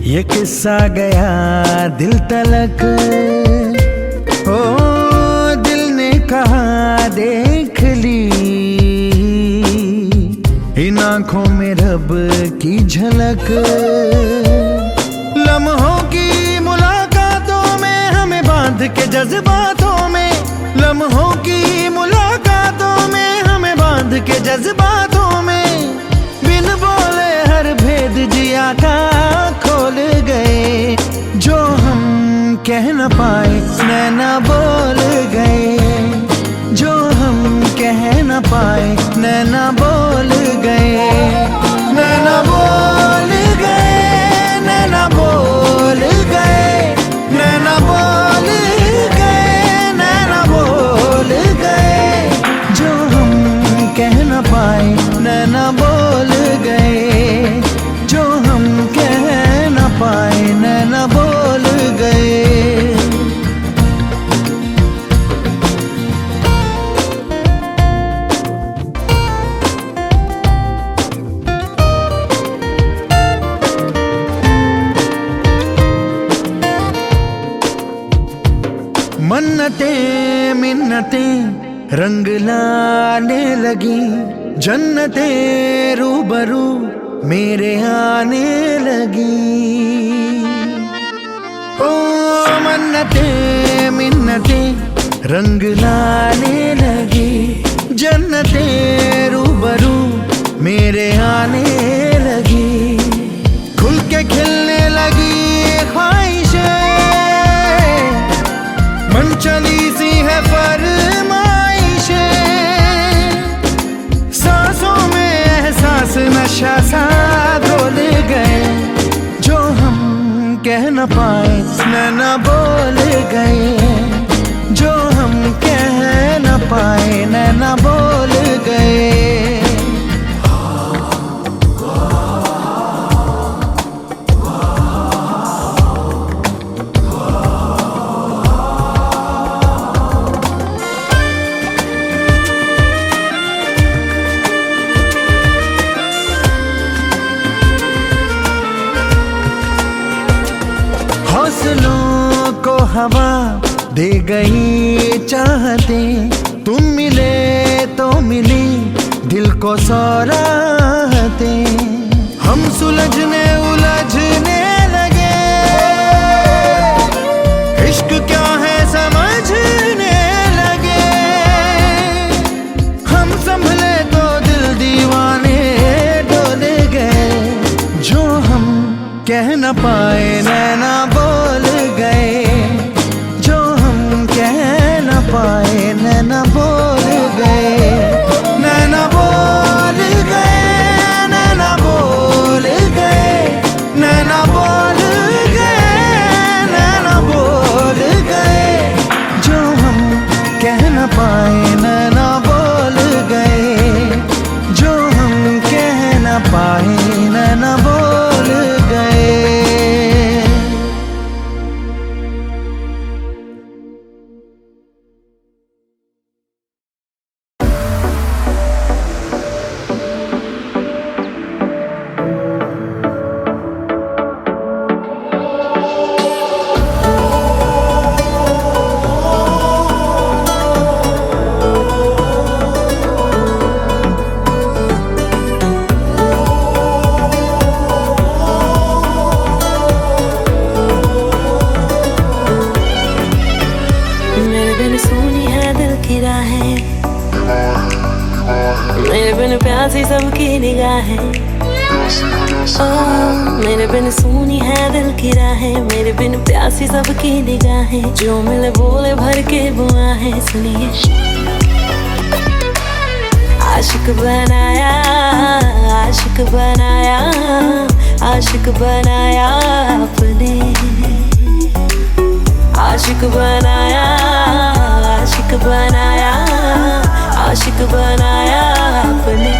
ये किस्सा गया दिल तलक। ओ दिल ने कहा देख ली, इन आंखों में रब की झलक। लम्हों की मुलाकातों में हमें बांध के जज्बातों में, लम्हों की मुलाकातों में हमें बांध के जज्बातों में, बिन बोले हर भेद जिया का खोल गए। जो हम कह न पाए नैना बोल गए, जो हम कह न पाए नैना बोल गए। नैना बोल गए, नैना बोल गए, नैना बोल गए, नैना बोल गए। जो हम कह न पाए नैना बोल गए, जो हम कह न पाए नैना बोल गए। मन्नतें मिन्नतें रंग लाने लगी, जन्नतें रूबरू मेरे आने लगी। ओ मन्नतें मिन्नतें रंग लाने लगी, जन्नतें रूबरू मेरे आने लगी। खुल के खिलने लगी ख्वाहिशें, मन चली सी है फरमाइशें, सांसों में एहसास नशा सा घोल गए। जो हम कह न पाए नैना बोल गए, जो हम कह न पाए नैना बोल गए। हौसलों को हवा दे गई चाहते, तुम मिले तो मिली दिल को सौराहते। हम सुलझने उलझने लगे, इश्क क्या है समझने लगे। हम संभले तो दिल दीवाने डोल गए। जो हम कह न पाए नैना बोल गए, जो हम कह न पाए नैना बोल गए। नैना बोल गए, नैना बोल गए, नैना बोल गए, नैना बोल गए। जो हम कह न पाए नैना बोल गए, जो हम कह न पाए नैना बोल गए। मेरे बिन प्यासी सबकी निगाहें, मेरे बिन सुनी है दिल की राहें, मेरे बिन प्यासी सबकी निगाहें। जो मिले बोले भर के बुआहें, सुनिए आशिक बनाया, आशिक बनाया, आशिक बनाया अपने, आशिक बनाया, आशिक बनाया, आशिक बनाया अपने।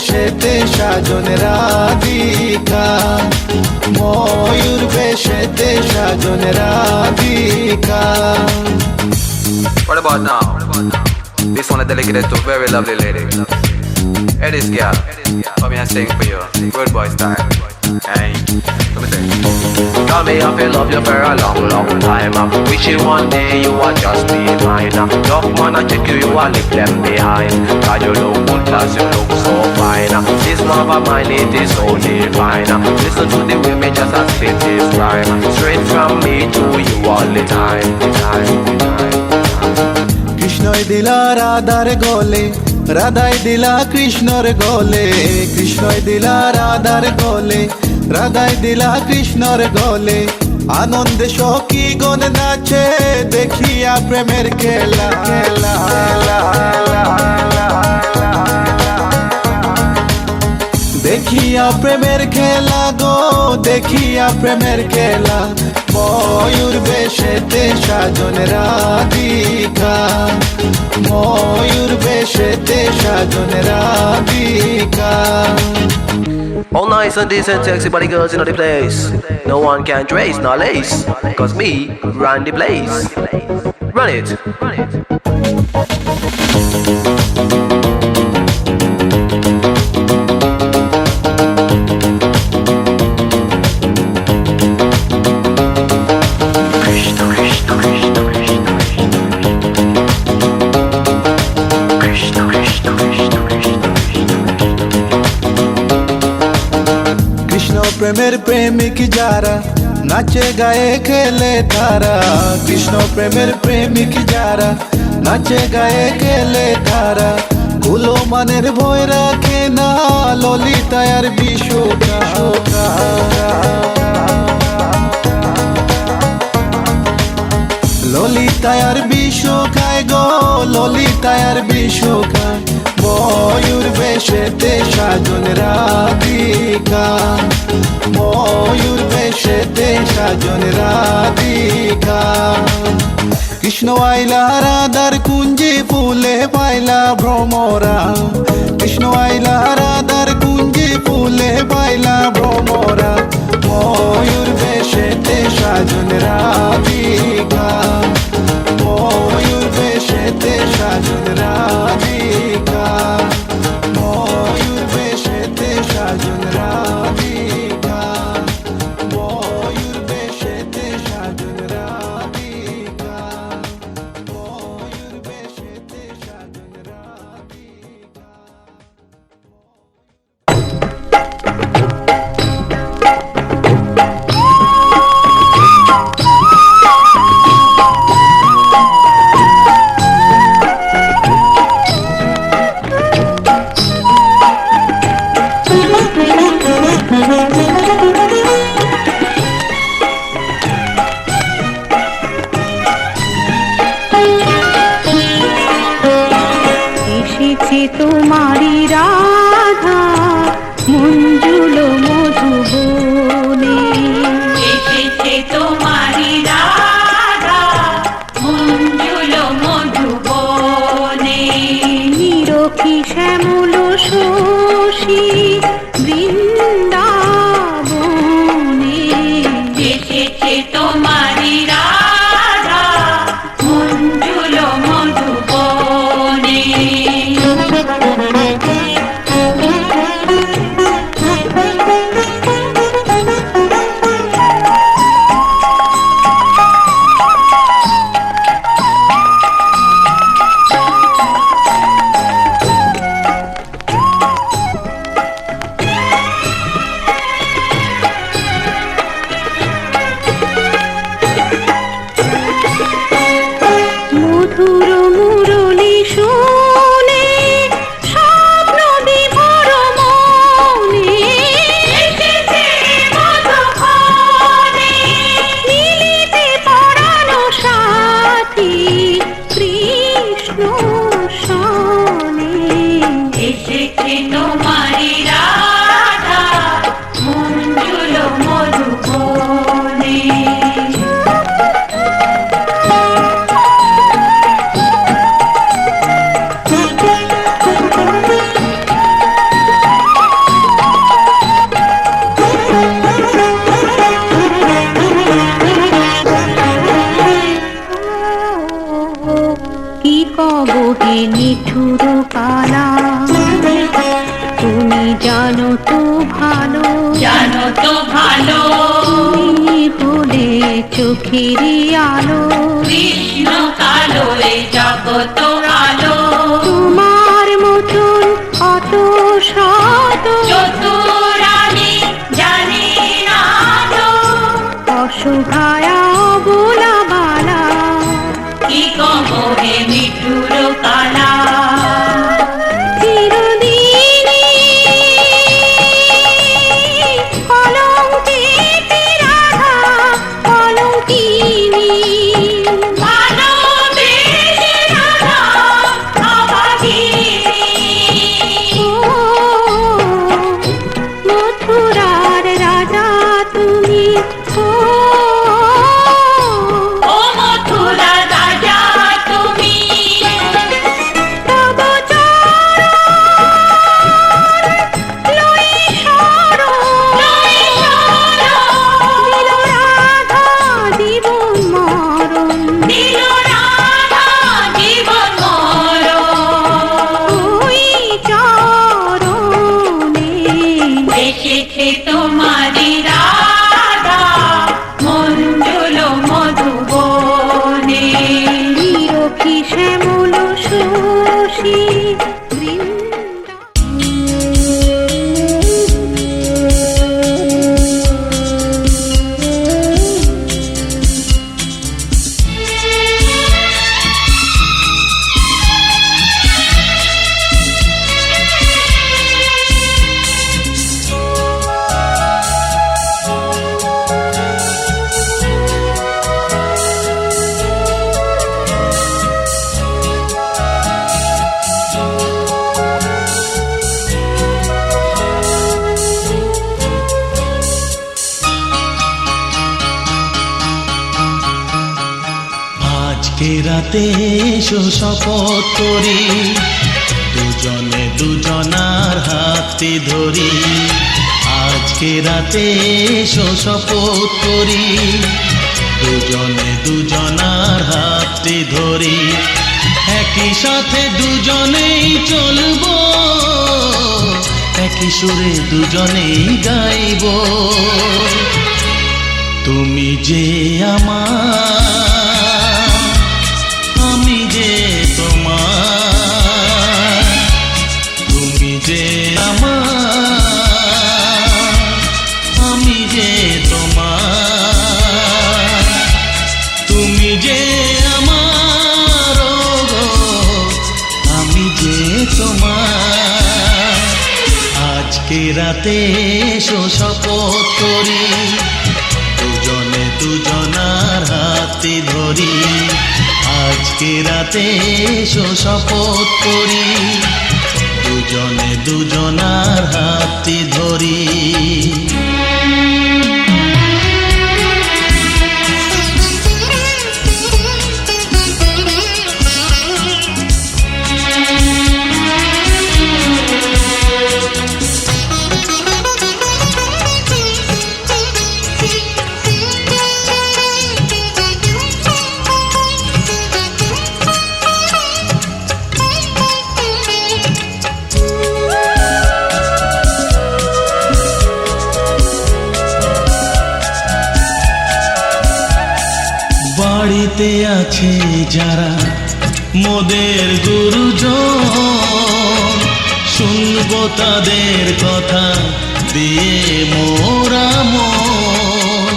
বেশেতে সাজন রাধিকা ময়ূর বেশেতে সাজন Radhika What about now? This one is dedicated to a very lovely lady. Hey, this girl, come here and sing for you. Good boy style. Hey, let me sing. Tell me I feel love you for a long, long time. Wishing one day you would just be mine. Tough man, I check you, you will leave them behind. Cause you look good, plus you look so fine. This love of mine, it is so divine. Listen to the way me just a spit this rhyme. Straight from me to you all the time. কৃষ্ণই দিলা রাধার গোলে রাধাই দিলা কৃষ্ণর গোলে কৃষ্ণই দিলা রাধার গোলে রাধাই দিলা কৃষ্ণর গোলে আনন্দে সখী গণ নাচে দেখিয়া প্রেমের খেলা খেলা দেখিয়া প্রেমের খেলা গো দেখিয়া প্রেমের খেলা ময়ূর বেশেতে সাজন রাধিকা ময়ূর বেশেতে সাজন Radhika All nice and decent, sexy body girls in the place. No one can trace nor lace. Cause me run the place. Run it. প্রেমের প্রেমিক যারা নাচে গায়ে খেলে তারা কৃষ্ণ প্রেমের প্রেমিক যারা নাচে গায়ে খেলে তারা কুলো মানের ভয় রাখে না ললিতায়ার বিশোকা ললিতায়ার বিশোকায় গো ললিতায়ার বিশোকায় ময়ূর বেশেতে সাজন রাধিকা ময়ূর বেশেতে সাজন রাধিকা কৃষ্ণ আইলা রাধার কুঞ্জি ফুলে পাইলা ভ্রমরা কৃষ্ণ আইলা রাধার কুঞ্জি ফুলে পাইলা ভ্রমরা ময়ূর বেশেতে সাজন রাধিকা ময়ূর বেশেতে সাজন রাধিকা ময়ূর বেশেতে সাজন রাধিকা ময়ূর বেশেতে সাজন রাধিকা ময়ূর বেশেতে সাজন রাধিকা এসেছে তোমারি রাধা মঞ্জুল মধুবনে এসেছে তোমারি রাধা মঞ্জুল মধুবনে নিরখি শ্যামল শশী বৃন্দাবনে এসেছে তোমারি রাধা মঞ্জুল মধুবনে মধুর মুরলী শুনে স্বপ্ন বিভোর মনে এসেছে মধুবনে মিলিতে পরানো সাথী কৃষ্ণ সনে এসেছে তোমারি রাধা মঞ্জুল মধুবনে তো ভালো জানো তো ভালো তুমি হলে চোখেরই আলো কৃষ্ণ কালো এ জগত আলো তোমার মতন অত শত চতুর আমি জানি না তো অসহায়া বোলা বালা কি কব হে মিঠুর কালা চিরদিনই কলঙ্কিতে রাধা কলঙ্কিনী ভালোবেসে রাধা অভাগিনী ও মথুরার রাজা তুমি ও মথুরা রাজা তুমি তব চরণ লয়ে শরণ দিল রাধা জীবন মরণ দিল রাধা জীবন মরণ ওই চরণে এসেছে তোমারি রাধা মঞ্জুল মধুবনে নিরখি শ্যামল শশী বৃন্দা আজকে রাতে এসো শপথ করি দুজনে দুজনার হাতে ধরি আজকে রাতে এসো শপথ করি দুজনে দুজনার হাতে ধরি একই সাথে দুজনেই চলবো একই সুরে দুজনেই গাইবো তুমি যে আমার আমি যে তোমার তুমি যে আমার আমি যে তোমার তুমি যে আমার গো আমি যে তোমার আজকে রাতে এসো শপথ করি দুজনে দুজনার হাতে ধরি আজকে রাতে এসো শপথ করি দুজনে দুজনার হাতে ধরি বাড়িতে আছে যারা মোদের গুরুজন শুনবো তাদের কথা দিয়ে মোরা মন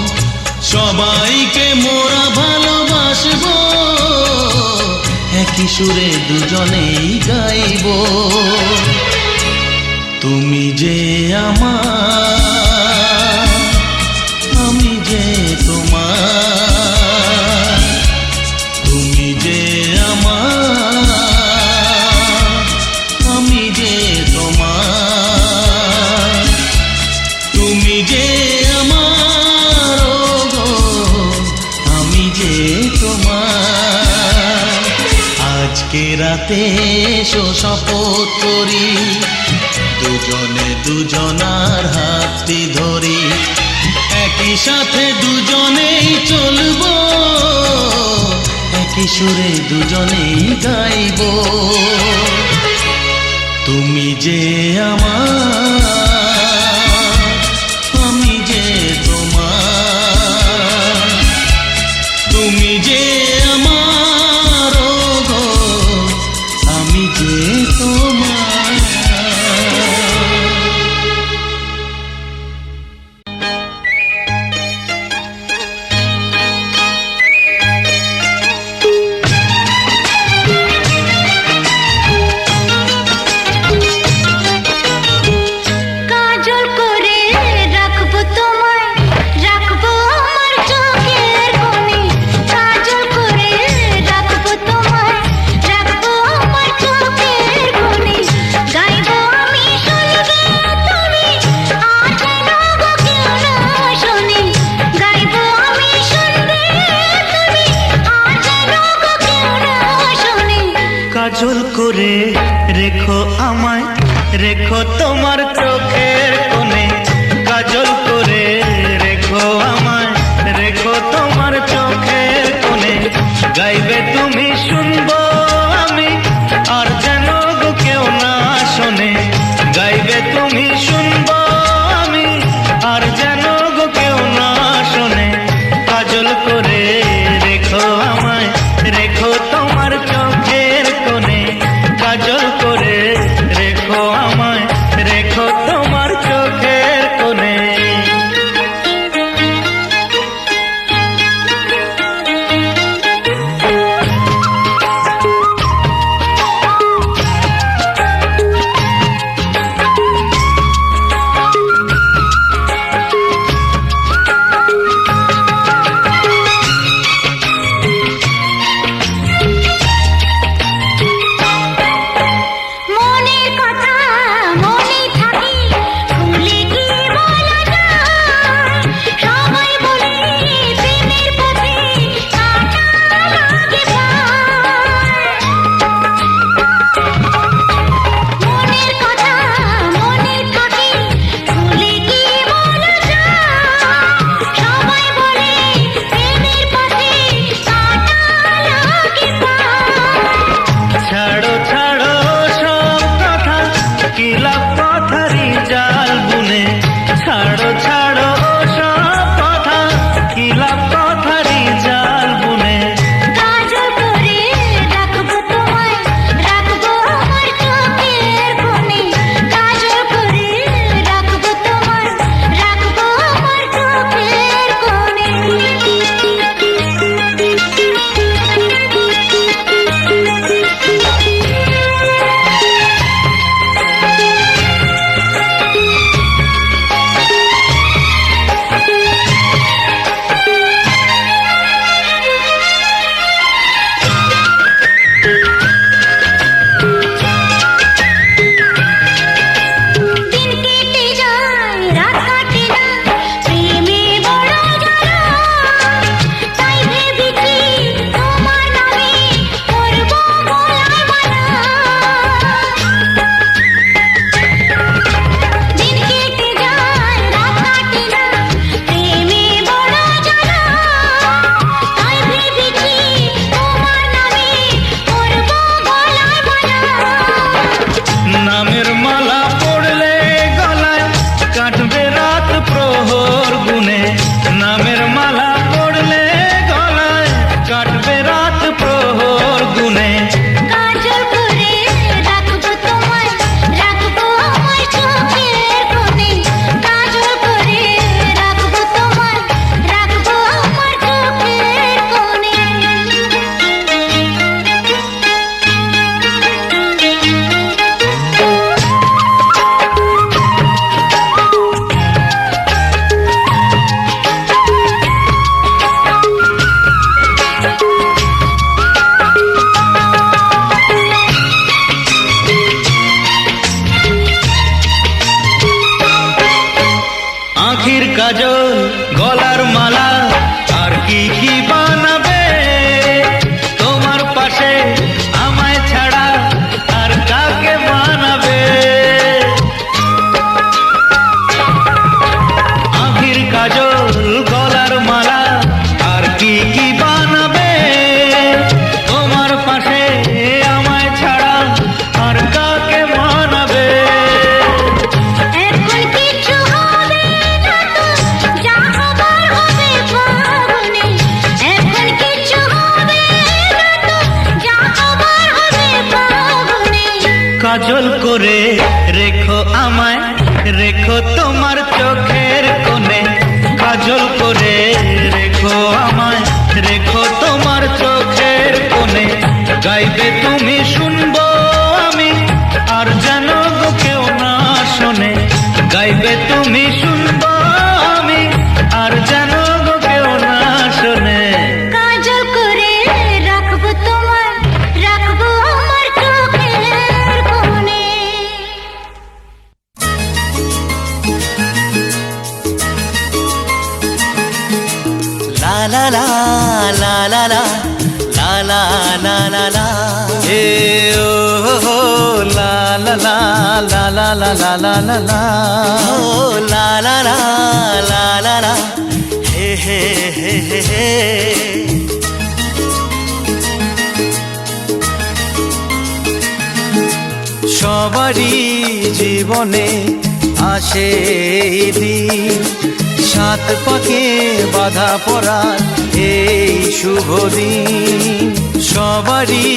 সবাইকে মোরা ভালোবাসবো একই সুরে দুজনেই গাইবো তুমি যে আমার আমি যে তোমার তুমি যে আমার আমি যে তোমার তুমি যে আমার গো আমি যে তোমার আজকে রাতে এসো শপথ করি দুজনে দুজনার হাতটি ধরি একই সাথে দুজনেই চলবো একই সুরে দুজনেই গাইবো তুমি যে আমার রেখো তোমার চোখের কোণে কাজল করে রেখো আমায়, রেখো তোমার চোখের কোণে। গাইবে তুমি শুনবো আমি, আর যেন গো কেউ না শোনে। গাইবে তুমি শুনবো আমি, আর যেন গো কেউ না শোনে। কাজল করে রেখো আমায়, রেখো তোমার চোখের কোণে। কাজল করে রেখো আমায়, রেখো তোমার চোখের কোণে। মনের কথা মনে থাকি ভুলে কি বলা যায়? সবাই বলে প্রেমের পথে কাটা লাগে পায়। মনের কথা মনে থাকি ভুলে কি বলা যায়? সবাই বলে প্রেমের পথে কাটা লাগে পায়। ছাড়ো ছাড়ো সব কথা, কি লাভ কথারই জাল বুনে। ছাড়ো ছাড়ো সব কথা, কি লাভ কথারই জাল বুনে। কাজল করে রাখবো তোমায়, রাখবো আমার চোখের কোণে। কাজল করে রাখবো তোমায়, রাখবো আমার চোখের কোণে। দিন কেটে যায় রাত কাটে না, প্রেমে বড় জ্বালা। তাই ভেবেছি তোমার নামে করবো গলায় মালা। দিন কেটে যায় রাত কাটে না, প্রেমে বড় জ্বালা। তাই ভেবেছি তোমার নামে করবো গলায় মালা। নামের মালা পড়লে গলায় কাটবে রাত প্রহর গুনে। নামের মালা পড়লে গলায় কাটবে রাত প্রহর গুনে। কাজল করে রাখবো তোমায়, রাখবো আমার চোখের কোণে। কাজল করে রাখবো তোমায়, রাখবো আমার চোখের কোণে। আখির কাজল গলার মালা আর কি কি বানাবে? তোমার পাশে আমায় ছাড়া আর কাকে মানাবে? আখির কাজল গলার মালা আর কি কি বানাবে? তোমার পাশে আমায় ছাড়া আর কাকে মানাবে? এখন কিছু হবে না তো, যা হবার হবে ফাগুনে। এখন কিছু হবে না তো, যা হবার হবে ফাগুনে। কাজল করে রেখো আমায়, রেখো তোমার চোখের কোণে। কাজল করে রেখো আমায়, রেখো তোমার চোখের কোণে। গাইবে তুমি শুনবো আমি, আর যেন গো কেউ না শোনে। গাইবে তুমি শুনবো আমি, আর যেন গো কেউ না শোনে। কাজল করে রাখবো তোমায়, রাখবো আমার চোখের কোণে। লা লা লা লা লা লা লা লা লা লা লা, এ ও হো লা la la la la la la la la la oh la la la la la la he he he he he সবারই জীবনে আসে এই দিন সাত পাকে বাধা পড়ার এই শুভ দিন সবারই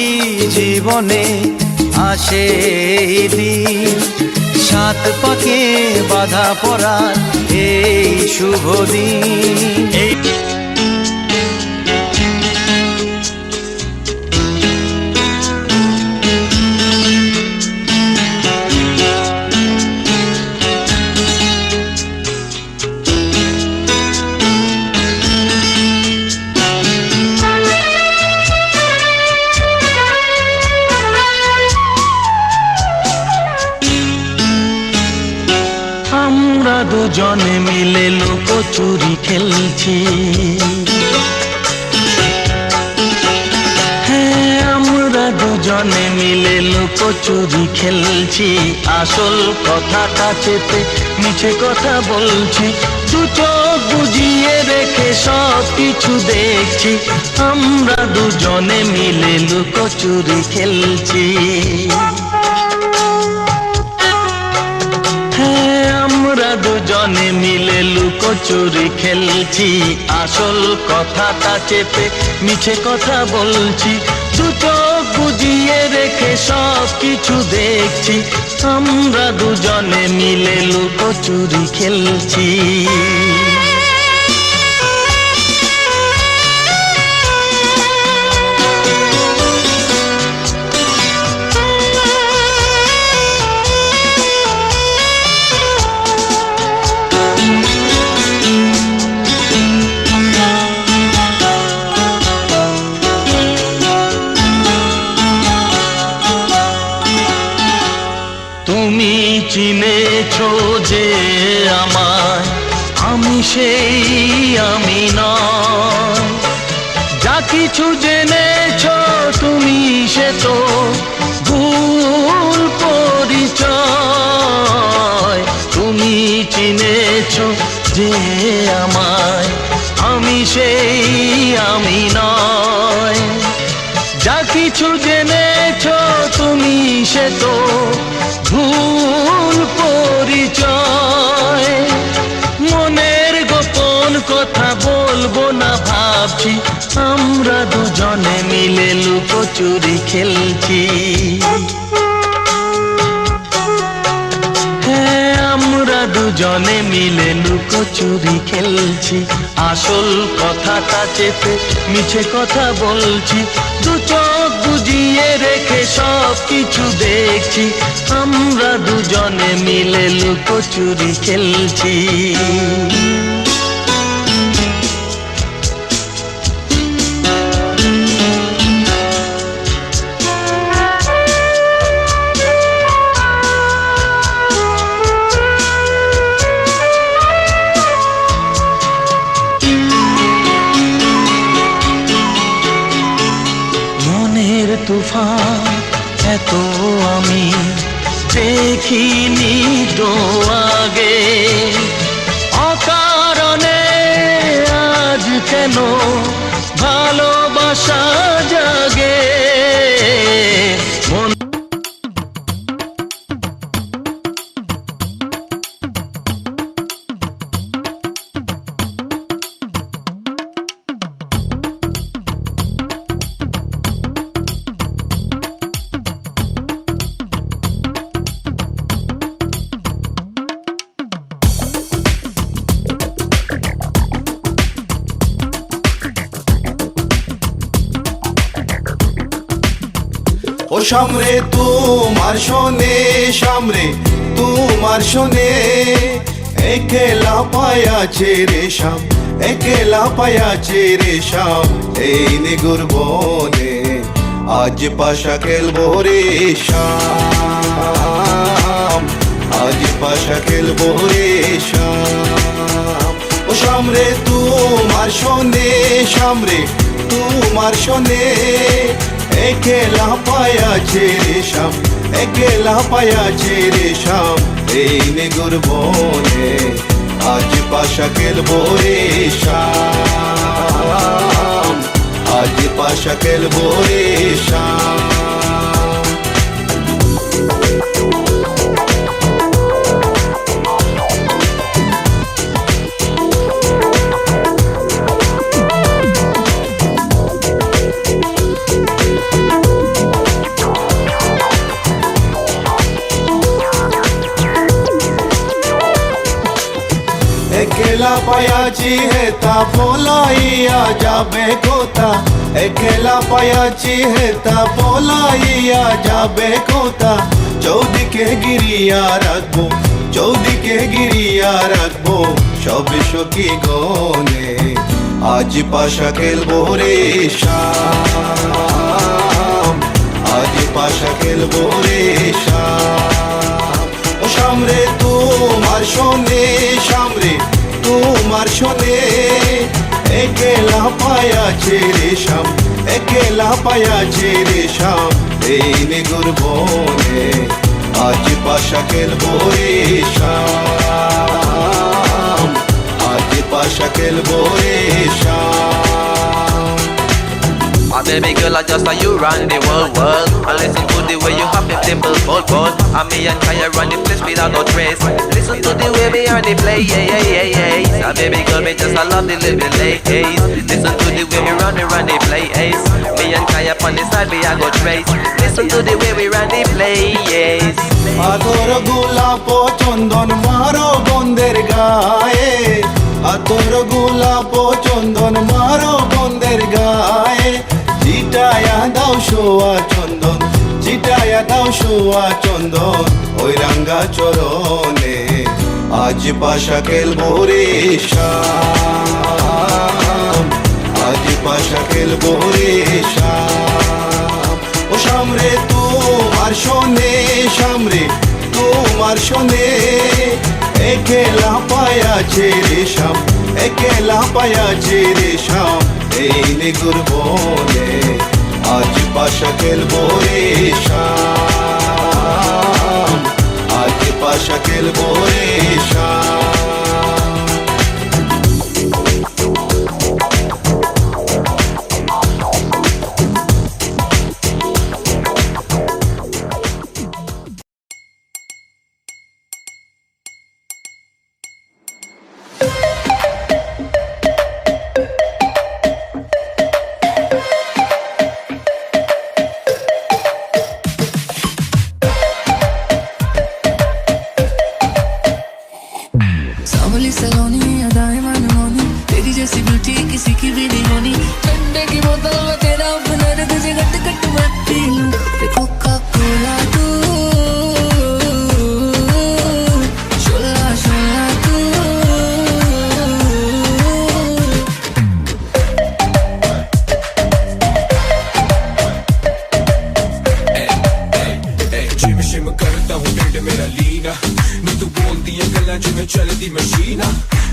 জীবনে আসে এই দিন সাত পাকে বাধা পড়ার এই শুভ দিন এই দুজনে মিলে লুকোচুরি খেলছি হ্যাঁ আমরা দুজনে মিলে লুকোচুরি খেলছি আসল কথাটা চেপে মিছে কথা বলছি দু চোখ বুজিয়ে রেখে সব কিছু দেখছি আমরা দুজনে মিলে লুকোচুরি খেলছি আমরা দুজনে মিলে লুকোচুরি খেলছি আসল কথাটা চেপে মিছে কথা বলছি দু চোখ বুজিয়ে রেখে সব কিছু দেখছি আমরা দুজনে মিলে লুকোচুরি খেলছি চিনেছো যে আমায় আমি সেই আমি নয় যা কিছু জেনেছো তুমি সে তো ভুল পরিচয় তুমি চিনেছো যে আমায় আমি সেই আমি নয় যা কিছু জেনেছো তুমি সে তো ভুল পরিচয় মনের গোপন কথা বলবো না ভাবছি আমরা দুজনে মিলে লুকোচুরি খেলছি হ্যাঁ আমরা দুজনে মিলে লুকোচুরি খেলছি আসল কথাটা চেপে মিছে কথা বলছি দু চোখ বুজিয়ে রেখে সব কিছু দেখছি আমরা দুজনে মিলে লুকোচুরি খেলছি তুফান এত আমি দেখিনি তো আগে অকারণে আজ কেন ভালোবাসা জাগে ও সামরে তোমার শোনে সামরে তোমার শোনে একলা পায়াছে রে শাম একলা পায়াছে রে শাম এই নিগুর বনে আজ পাশা খেলবো রে শাম আজ পাশা খেলবো রে শাম ও সামরে তোমার শোনে সামরে তোমার শোনে একলা পায়াছে রে শাম, একলা পায়াছে রে শাম, এই নেগুর বনে আজ পাশা খেলবো রে শাম, আজ পাশা খেলবো রে শাম। একলা পায়াছি হেতা পলাইয়া যাবে কোথা, একলা পায়াছি হেতা পলাইয়া যাবে কোথা, চৌদিকে গিরিয়া রাখবো, চৌদিকে গিরিয়া রাখবো সব সখী গনে, আজ পাশা খেলবো রে শাম, আজ পাশা খেলবো রে শাম। ও শামরে তোমার শোনে, শামরে তোমার শোনে, একলা পায়াছে রে শাম, একলা পায়াছে রে শাম, এই নেগুর বনে আজ পাশা খেলবো রে শাম, আজ পাশা খেলবো রে শাম। My baby girl, I just saw you run the world. I listen to the way you hop them dimples, bold. And me and Kaya run the place without no trace. Listen to the way we on the play, yeah. My baby girl, me just I love the little ladies. Listen to the way we run the play, ace. Me and Kaya on the side, we I go trace. Listen to the way we run the play, yes. আতর গোলাপ চন্দন মারো বন্দের গায়ে, আতর গোলাপ চন্দন মারো বন্দের গায়ে, চিটায়া দাও সোয়া চন্দন, চিটায়া দাও সোয়া চন্দন ওই রাঙ্গা চরণে, আজ পাশা খেলবো রে শাম, আজ পাশা খেলবো রে শাম। ও শামরে তোমার শোনে, শামরে তোমার শোনে, একলা পায়াছে রে শাম, একলা পায়াছে রে শাম, এই নেগুর বনে আজ পাশা খেলবো রে শাম, আজ পাশা খেলবো রে শাম। सांवली सलोनी अदाएं मनमोनी, तेरी जैसी ब्यूटी किसी की भी नहीं होनी, ठंडे की बोतल में तेरा अपना तुझे गट गट मैं पी लूं, कोका कोला तू, शोला शोला तू। जिम शिम करता हूँ टेढ़ मेरा लीना, नी तू बोलती है गल्ला जिमें चलती मशीना,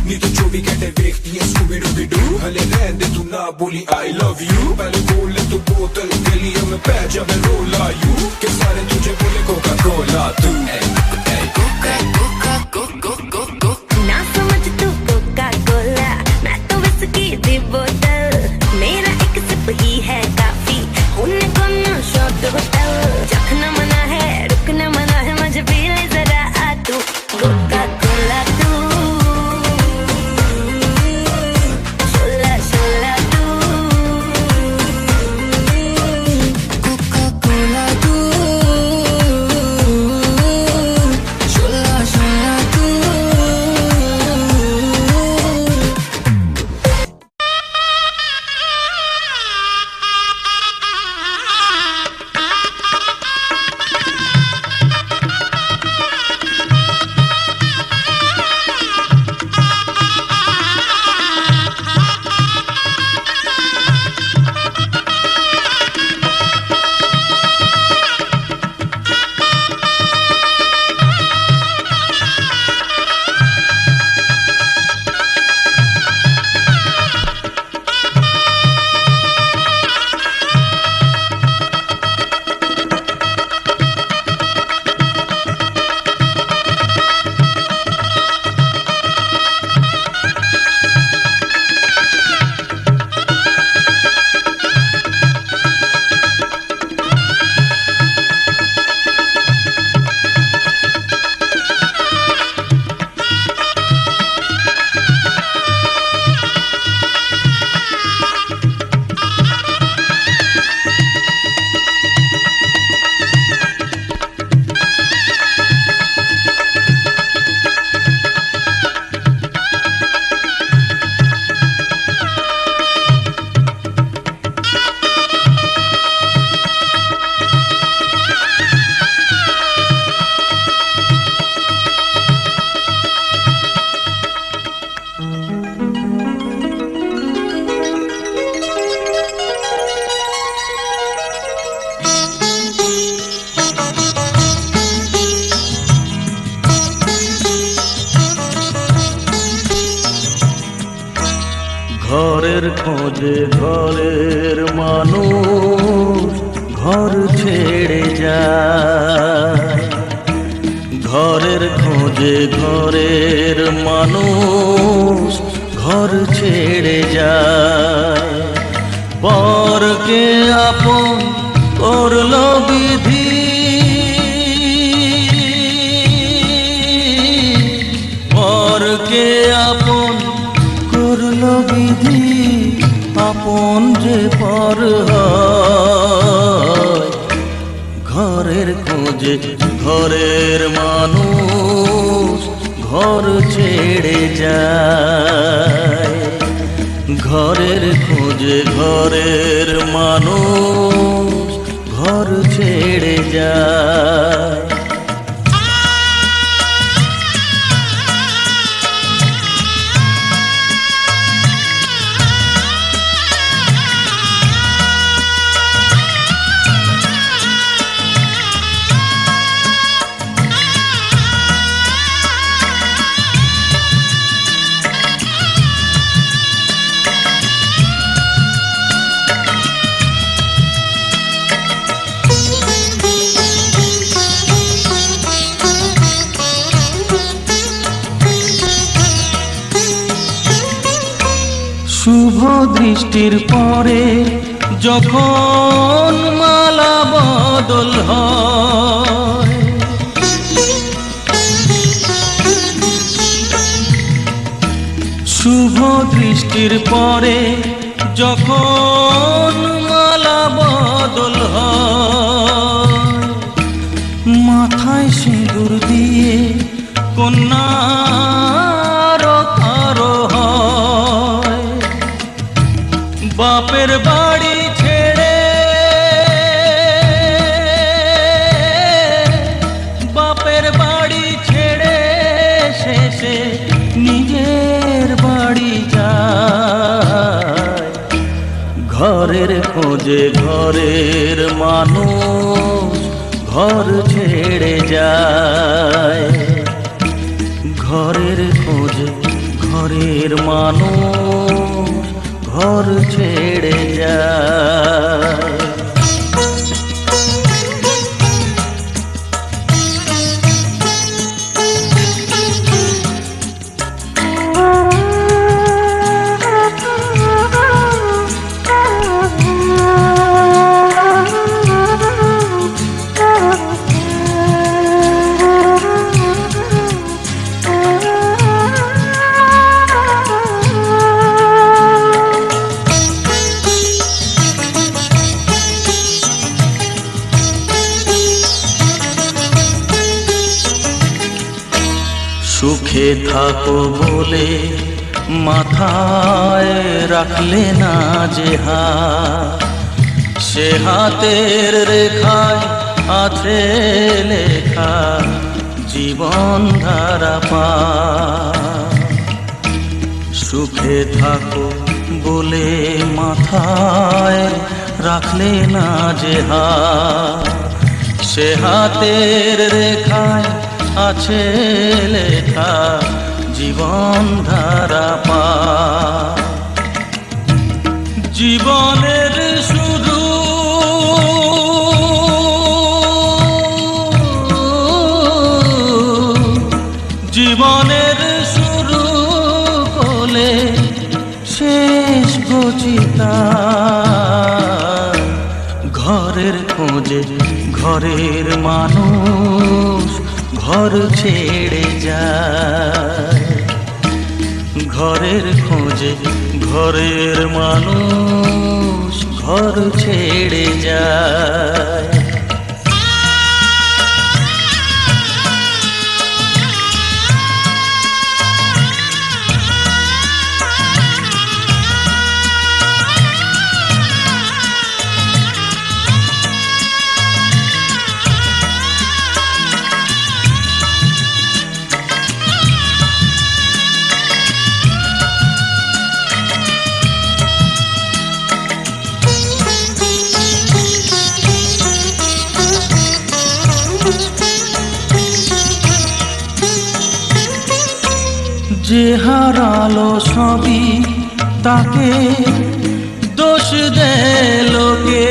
नी तू 24 घंटे देखती है स्कूबी डूबी डू, हले रहन दे तू ना बोली आई लव यू, पहले बोल ले तू बोतल के लिए मैं पै जा मैं रोला यू, के सारे तुझे बोले कोका कोला तू। कोका कोका कोको कोको ना समझ तू कोका कोला, मैं तो विस्की दी बोतल, मेरा एक सिप ही है काफी, होने को ना शॉट होटल, चखना मना है रुकना मना है, मुझे पी ले जरा आ तू, कोका कोला तू, शोला शोला तू, कोका कोला तू, शोला ঘরের খোঁজে ঘরের মানুষ ঘর ছেড়ে যায়, ঘরের খোঁজে ঘরের মানুষ ঘর ছেড়ে যায়। পরকে আপন করলো বিধি, পরকে আপন করলো বিধি, আপন যে পর হয়। ঘরের খোঁজে ঘরের মানুষ ঘর ছেড়ে যায়, ঘরের খোঁজে ঘরের মানুষ ঘর ছেড়ে যায়। শুভ দৃষ্টির পরে যখন মালা বদল হয়, শুভ দৃষ্টির পরে যখন মালা বদল হয়, মাথায় সিঁদুর দিয়ে কন্যার কারো হয়। বাপের বাড়ি ছেড়ে, বাপের বাড়ি ছেড়ে শেষে নিজের বাড়ি যায়। ঘরের খোঁজে ঘরের মানুষ ঘর ছেড়ে যায়, ঘরের খোঁজে ঘরের মানুষ ঘর ছেড়ে যায়। সুখে থাকো বলে মাথায় রাখলে না যে হাত, সে হাতের রেখায় আছে লেখা জীবন ধারা পা। সুখে থাকো বলে মাথায় রাখলে না যে হাত, সে হাতের রেখায় আছে লেখা জীবন ধারা পা। জীবনের শুরু জীবনের শুরু কোলে শেষ গচিতা। ঘরের খোঁজে ঘরের মানুষ ঘর ছেড়ে যায়, ঘরের খোঁজে ঘরের মানুষ ঘর ছেড়ে যায়। যে হারালো সবই তাকে দোষ দেয় লোকে।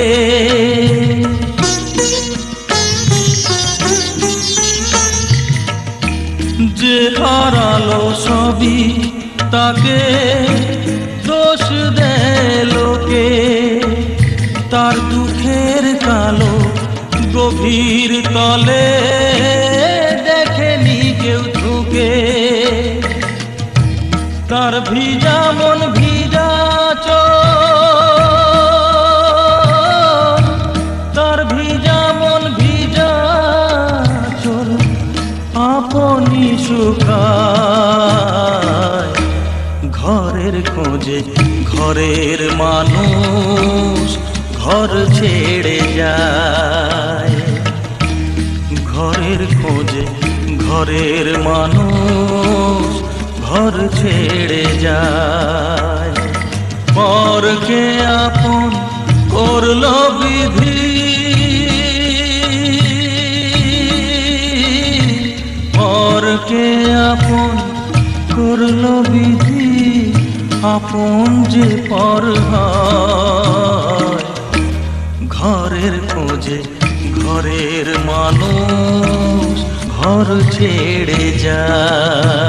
যে হারালো সবই তাকে দোষ দেয় লোকে। তার দুঃখের কালো গভীর তলে দেখেনি কেউ ঝুঁকে। তার ভিজা মন ভিজা চোখ, তার ভিজা মন ভিজা চোখ আপনি শুকায়। ঘরের খোঁজে ঘরের মানুষ ঘর ছেড়ে যায়। ঘরের খোঁজে ঘরের মানুষ ঘর ছেড়ে যায়। পরকে আপন করলো বিধি, পরকে আপন করলো বিধি, আপন যে পর হয়। ঘরের খোঁজে ঘরের মানুষ ঘর ছেড়ে যায়।